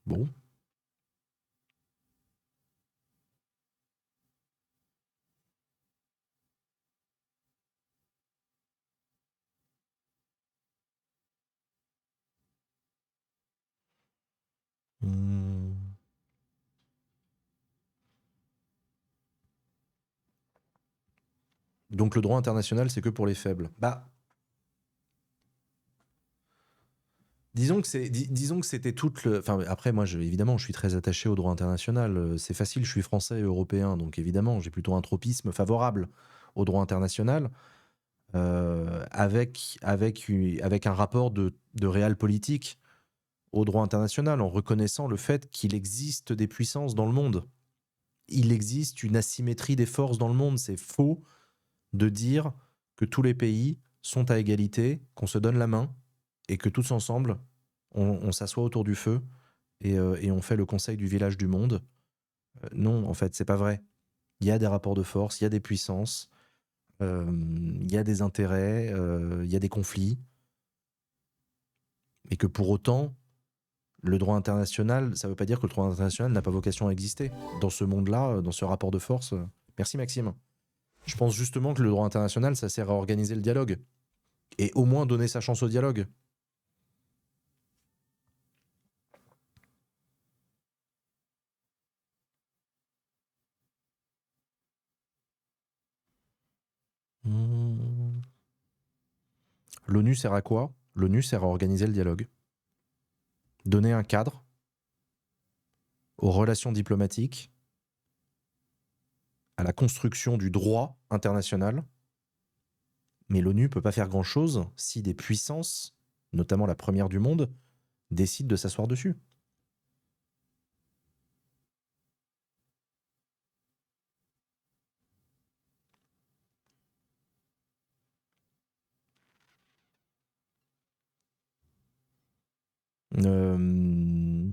[SPEAKER 1] Bon. Hmm. Donc le droit international, c'est que pour les faibles. Bah, disons que c'était toute le. Enfin, après, moi, évidemment, je suis très attaché au droit international. C'est facile, je suis français et européen, donc évidemment, j'ai plutôt un tropisme favorable au droit international, avec un rapport de réel politique au droit international, en reconnaissant le fait qu'il existe des puissances dans le monde. Il existe une asymétrie des forces dans le monde. C'est faux de dire que tous les pays sont à égalité, qu'on se donne la main et que tous ensemble, on s'assoit autour du feu et on fait le conseil du village du monde. Non, en fait, c'est pas vrai. Il y a des rapports de force, il y a des puissances, il y a des intérêts, il y a des conflits, et que pour autant, le droit international, ça ne veut pas dire que le droit international n'a pas vocation à exister. Dans ce monde-là, dans ce rapport de force. Merci Maxime. Je pense justement que le droit international, ça sert à organiser le dialogue. Et au moins donner sa chance au dialogue. Hmm. L'ONU sert à quoi? L'ONU sert à organiser le dialogue. Donner un cadre aux relations diplomatiques, à la construction du droit international. Mais l'ONU ne peut pas faire grand-chose si des puissances, notamment la première du monde, décident de s'asseoir dessus. Euh...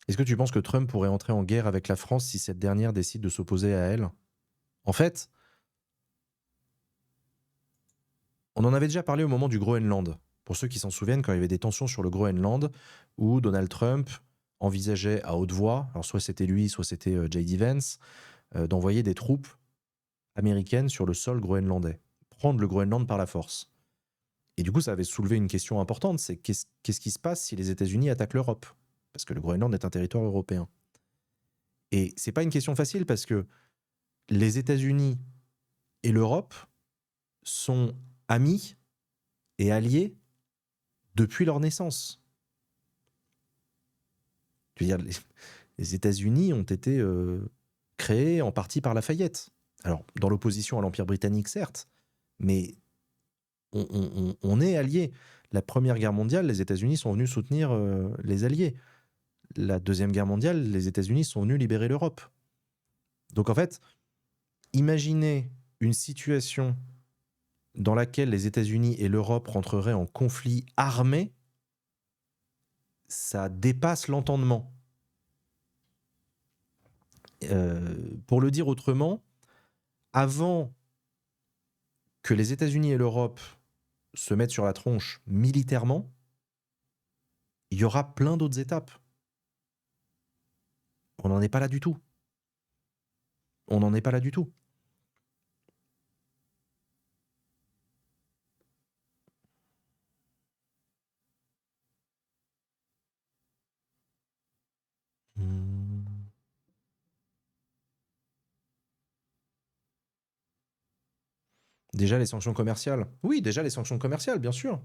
[SPEAKER 1] Est-ce que tu penses que Trump pourrait entrer en guerre avec la France si cette dernière décide de s'opposer à elle? En fait, on en avait déjà parlé au moment du Groenland. Pour ceux qui s'en souviennent, quand il y avait des tensions sur le Groenland, où Donald Trump envisageait à haute voix, alors soit c'était lui, soit c'était J.D. Vance, d'envoyer des troupes américaines sur le sol groenlandais, prendre le Groenland par la force. Et du coup, ça avait soulevé une question importante, c'est qu'est-ce qui se passe si les États-Unis attaquent l'Europe? Parce que le Groenland est un territoire européen. Et c'est pas une question facile parce que les États-Unis et l'Europe sont amis et alliés depuis leur naissance. Je veux dire, les États-Unis ont été créés en partie par Lafayette. Alors, dans l'opposition à l'Empire britannique, certes, mais on est alliés. La Première Guerre mondiale, les États-Unis sont venus soutenir les Alliés. La Deuxième Guerre mondiale, les États-Unis sont venus libérer l'Europe. Donc en fait, imaginez une situation dans laquelle les États-Unis et l'Europe rentreraient en conflit armé, ça dépasse l'entendement. Pour le dire autrement, avant que les États-Unis et l'Europe se mettent sur la tronche militairement, il y aura plein d'autres étapes. On n'en est pas là du tout. On n'en est pas là du tout. Déjà les sanctions commerciales. Oui, déjà les sanctions commerciales, bien sûr.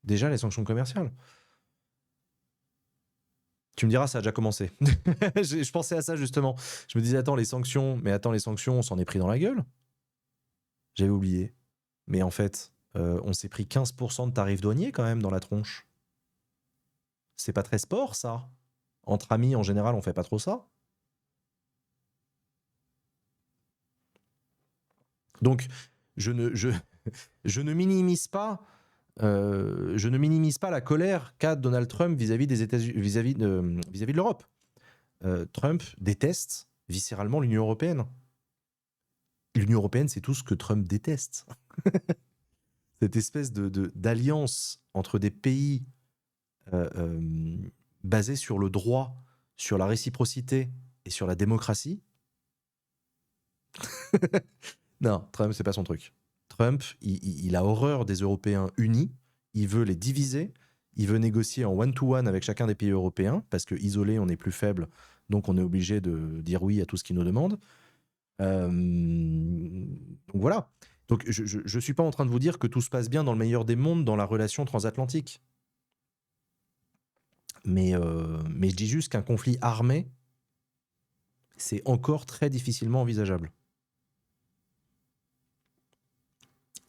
[SPEAKER 1] Déjà les sanctions commerciales. Tu me diras, ça a déjà commencé. Je pensais à ça justement. Je me disais, attends, les sanctions, on s'en est pris dans la gueule. J'avais oublié. Mais en fait, on s'est pris 15% de tarifs douaniers quand même dans la tronche. C'est pas très sport, ça. Entre amis, en général, on fait pas trop ça. Donc, je ne minimise pas. Je ne minimise pas la colère qu'a Donald Trump vis-à-vis des États-Unis, vis-à-vis de l'Europe. Trump déteste viscéralement l'Union européenne. L'Union européenne, c'est tout ce que Trump déteste. Cette espèce d'alliance entre des pays basés sur le droit, sur la réciprocité et sur la démocratie. Non, Trump, c'est pas son truc. Trump, il a horreur des Européens unis. Il veut les diviser. Il veut négocier en one-to-one avec chacun des pays européens, parce que isolé, on est plus faible, donc on est obligé de dire oui à tout ce qu'ils nous demandent. Donc voilà. Donc je suis pas en train de vous dire que tout se passe bien dans le meilleur des mondes dans la relation transatlantique. Mais je dis juste qu'un conflit armé, c'est encore très difficilement envisageable.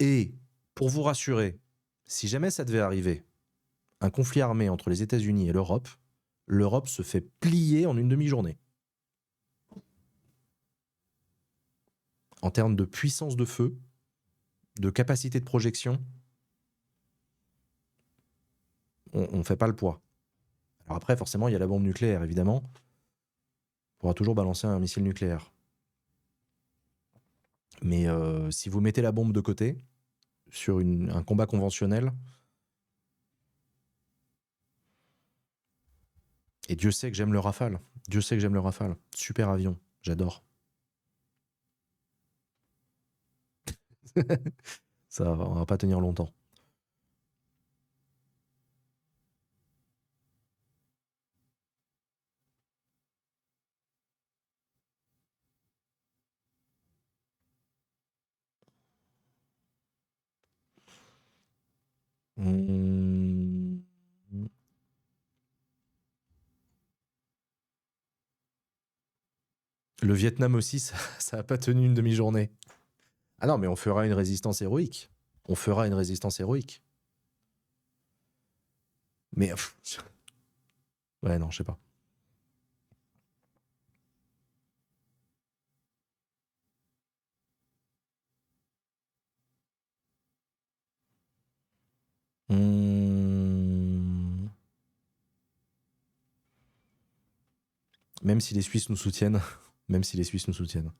[SPEAKER 1] Et pour vous rassurer, si jamais ça devait arriver, un conflit armé entre les États-Unis et l'Europe, l'Europe se fait plier en une demi-journée. En termes de puissance de feu, de capacité de projection, on ne fait pas le poids. Alors après, forcément, il y a la bombe nucléaire, évidemment. On pourra toujours balancer un missile nucléaire. Mais si vous mettez la bombe de côté, sur un combat conventionnel, et Dieu sait que j'aime le Rafale. Dieu sait que j'aime le Rafale. Super avion, j'adore. Ça, on va pas tenir longtemps. Mmh. Le Vietnam aussi, ça n'a pas tenu une demi-journée. Ah non, mais on fera une résistance héroïque. On fera une résistance héroïque. Mais... ouais, non, je sais pas. Mmh. Même si les Suisses nous soutiennent. Même si les Suisses nous soutiennent.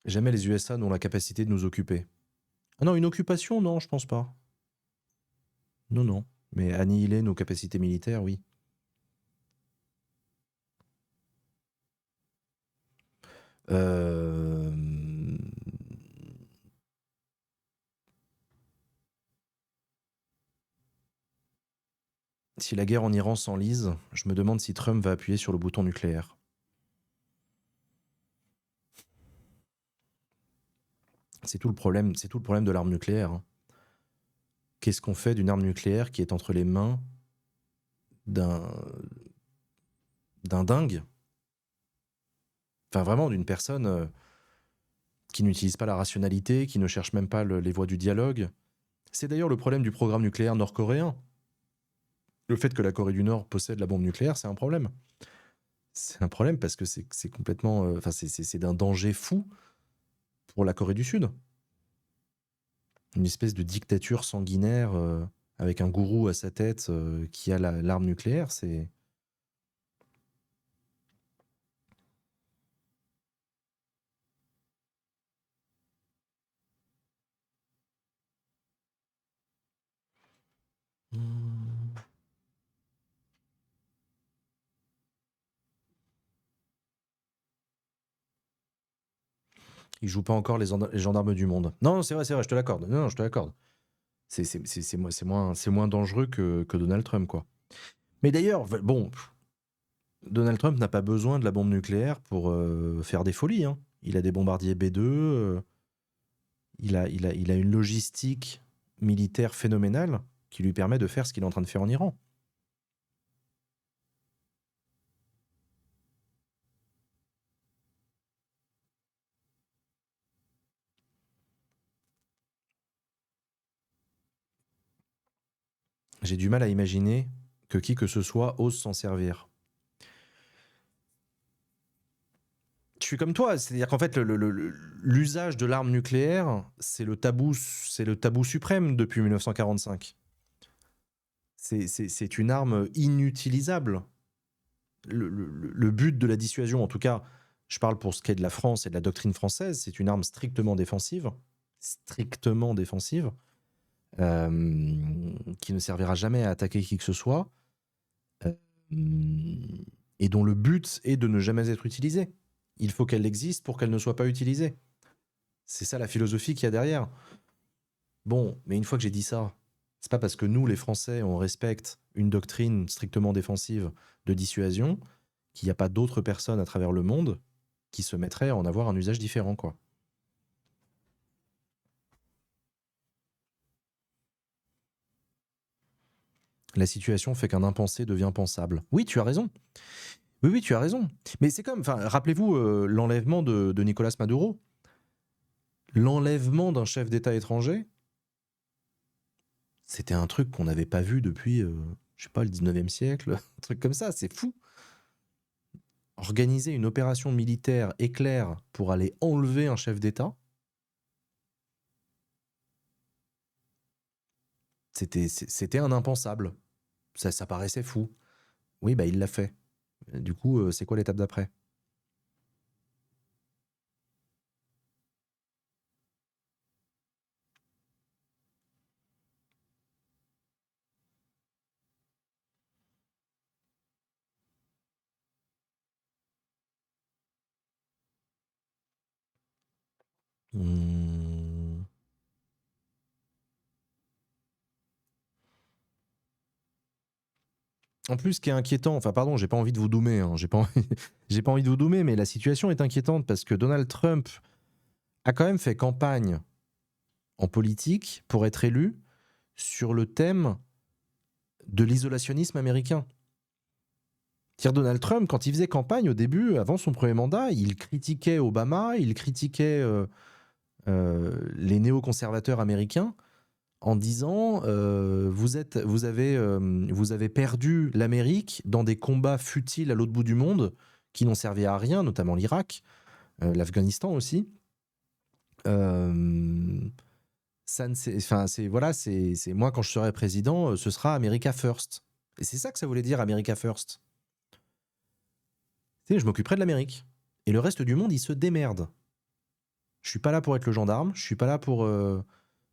[SPEAKER 1] Jamais les USA n'ont la capacité de nous occuper. Ah non, une occupation, non, je pense pas. Non, non. Mais annihiler nos capacités militaires, oui. Si la guerre en Iran s'enlise, je me demande si Trump va appuyer sur le bouton nucléaire. C'est tout le problème de l'arme nucléaire. Hein. Qu'est-ce qu'on fait d'une arme nucléaire qui est entre les mains d'un dingue? Enfin, vraiment, d'une personne qui n'utilise pas la rationalité, qui ne cherche même pas les voies du dialogue. C'est d'ailleurs le problème du programme nucléaire nord-coréen. Le fait que la Corée du Nord possède la bombe nucléaire, c'est un problème. C'est un problème parce que c'est complètement... Enfin, c'est d'un danger fou pour la Corée du Sud. Une espèce de dictature sanguinaire avec un gourou à sa tête qui a l'arme nucléaire, c'est... Il joue pas encore les gendarmes du monde. Non, c'est vrai, je te l'accorde. Non, je te l'accorde. C'est moins dangereux que Donald Trump, quoi. Mais d'ailleurs, bon, Donald Trump n'a pas besoin de la bombe nucléaire pour faire des folies. Hein. Il a des bombardiers B2, il a une logistique militaire phénoménale qui lui permet de faire ce qu'il est en train de faire en Iran. J'ai du mal à imaginer que qui que ce soit ose s'en servir. Je suis comme toi, c'est-à-dire qu'en fait, l'usage de l'arme nucléaire, c'est le tabou suprême depuis 1945. C'est une arme inutilisable. Le but de la dissuasion, en tout cas, je parle pour ce qui est de la France et de la doctrine française, c'est une arme strictement défensive, qui ne servira jamais à attaquer qui que ce soit, et dont le but est de ne jamais être utilisée. Il faut qu'elle existe pour qu'elle ne soit pas utilisée. C'est ça la philosophie qu'il y a derrière. Bon, mais une fois que j'ai dit ça, c'est pas parce que nous, les Français, on respecte une doctrine strictement défensive de dissuasion qu'il n'y a pas d'autres personnes à travers le monde qui se mettraient à en avoir un usage différent, quoi. La situation fait qu'un impensé devient pensable. Oui, tu as raison. Oui, oui, tu as raison. Mais c'est comme, enfin, rappelez-vous l'enlèvement de Nicolas Maduro. L'enlèvement d'un chef d'État étranger, c'était un truc qu'on n'avait pas vu depuis, je sais pas, le 19e siècle, un truc comme ça, c'est fou. Organiser une opération militaire éclair pour aller enlever un chef d'État, c'était un impensable. Ça paraissait fou. Oui, bah il l'a fait. Du coup, c'est quoi l'étape d'après? Hmm. En plus, ce qui est inquiétant, enfin pardon, j'ai pas envie de vous doumer, hein, j'ai pas j'ai pas envie de vous doumer, mais la situation est inquiétante parce que Donald Trump a quand même fait campagne en politique pour être élu sur le thème de l'isolationnisme américain. Donald Trump, quand il faisait campagne au début, avant son premier mandat, il critiquait Obama, il critiquait les néoconservateurs américains en disant vous avez perdu l'Amérique dans des combats futiles à l'autre bout du monde qui n'ont servi à rien, notamment l'Irak, l'Afghanistan aussi. Ça ne c'est, enfin, c'est moi quand je serai président, ce sera America First. Et c'est ça que ça voulait dire America First. Je m'occuperai de l'Amérique. Et le reste du monde, il se démerde. Je suis pas là pour être le gendarme, je suis pas là pour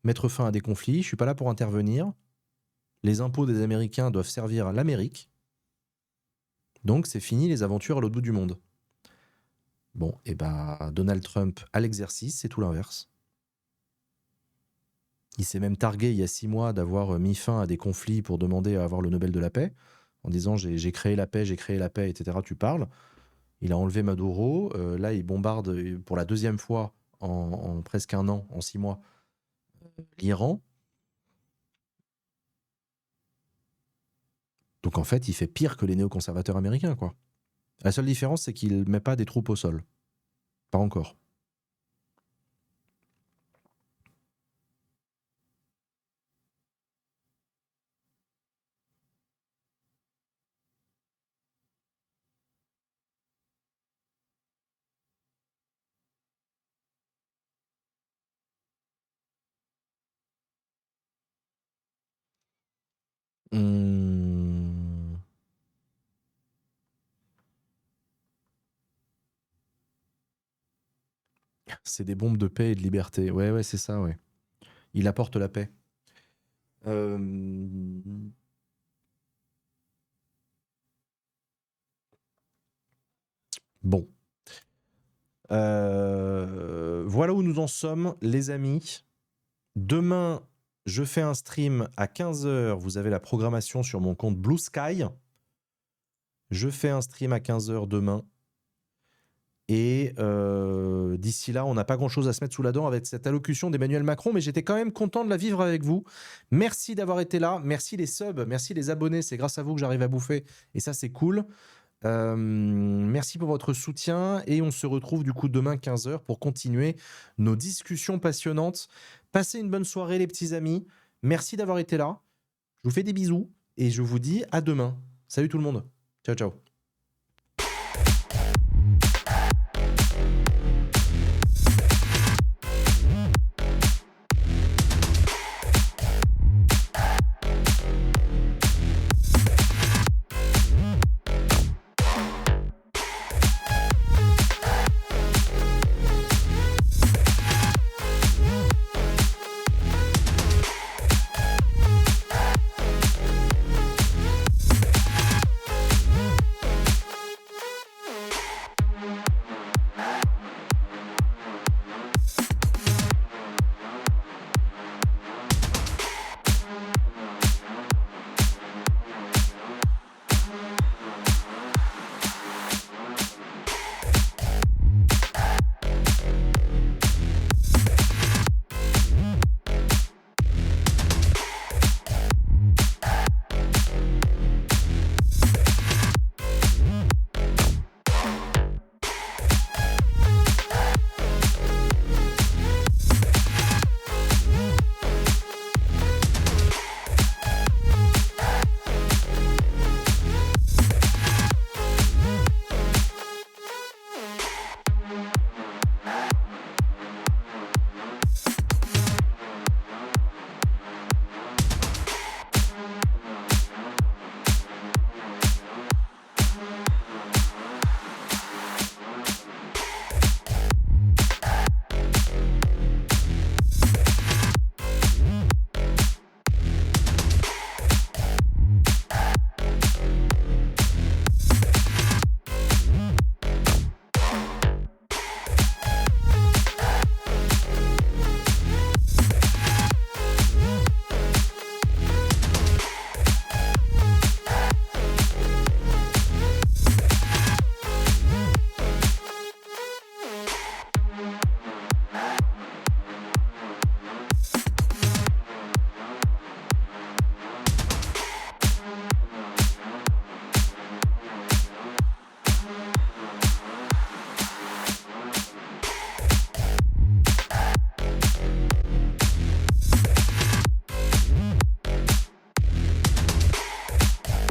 [SPEAKER 1] mettre fin à des conflits, je suis pas là pour intervenir. Les impôts des Américains doivent servir à l'Amérique. Donc c'est fini les aventures à l'autre bout du monde. Bon, et ben Donald Trump à l'exercice, c'est tout l'inverse. Il s'est même targué il y a 6 mois d'avoir mis fin à des conflits pour demander à avoir le Nobel de la paix, en disant j'ai créé la paix, etc. Tu parles. Il a enlevé Maduro. Là, il bombarde pour la deuxième fois en presque un an, en 6 mois, l'Iran. Donc en fait, il fait pire que les néoconservateurs américains, quoi. La seule différence, c'est qu'il ne met pas des troupes au sol. Pas encore. Hum. C'est des bombes de paix et de liberté. Ouais, ouais, c'est ça, ouais. Il apporte la paix. Euh, Bon. Voilà où nous en sommes, les amis. Demain, je fais un stream à 15h. Vous avez la programmation sur mon compte Blue Sky. Je fais un stream à 15h demain. Et d'ici là, on n'a pas grand-chose à se mettre sous la dent avec cette allocution d'Emmanuel Macron, mais j'étais quand même content de la vivre avec vous. Merci d'avoir été là. Merci les subs, merci les abonnés. C'est grâce à vous que j'arrive à bouffer. Et ça, c'est cool. Merci pour votre soutien. Et on se retrouve du coup demain 15h pour continuer nos discussions passionnantes. Passez une bonne soirée les petits amis. Merci d'avoir été là. Je vous fais des bisous et je vous dis à demain. Salut tout le monde. Ciao, ciao.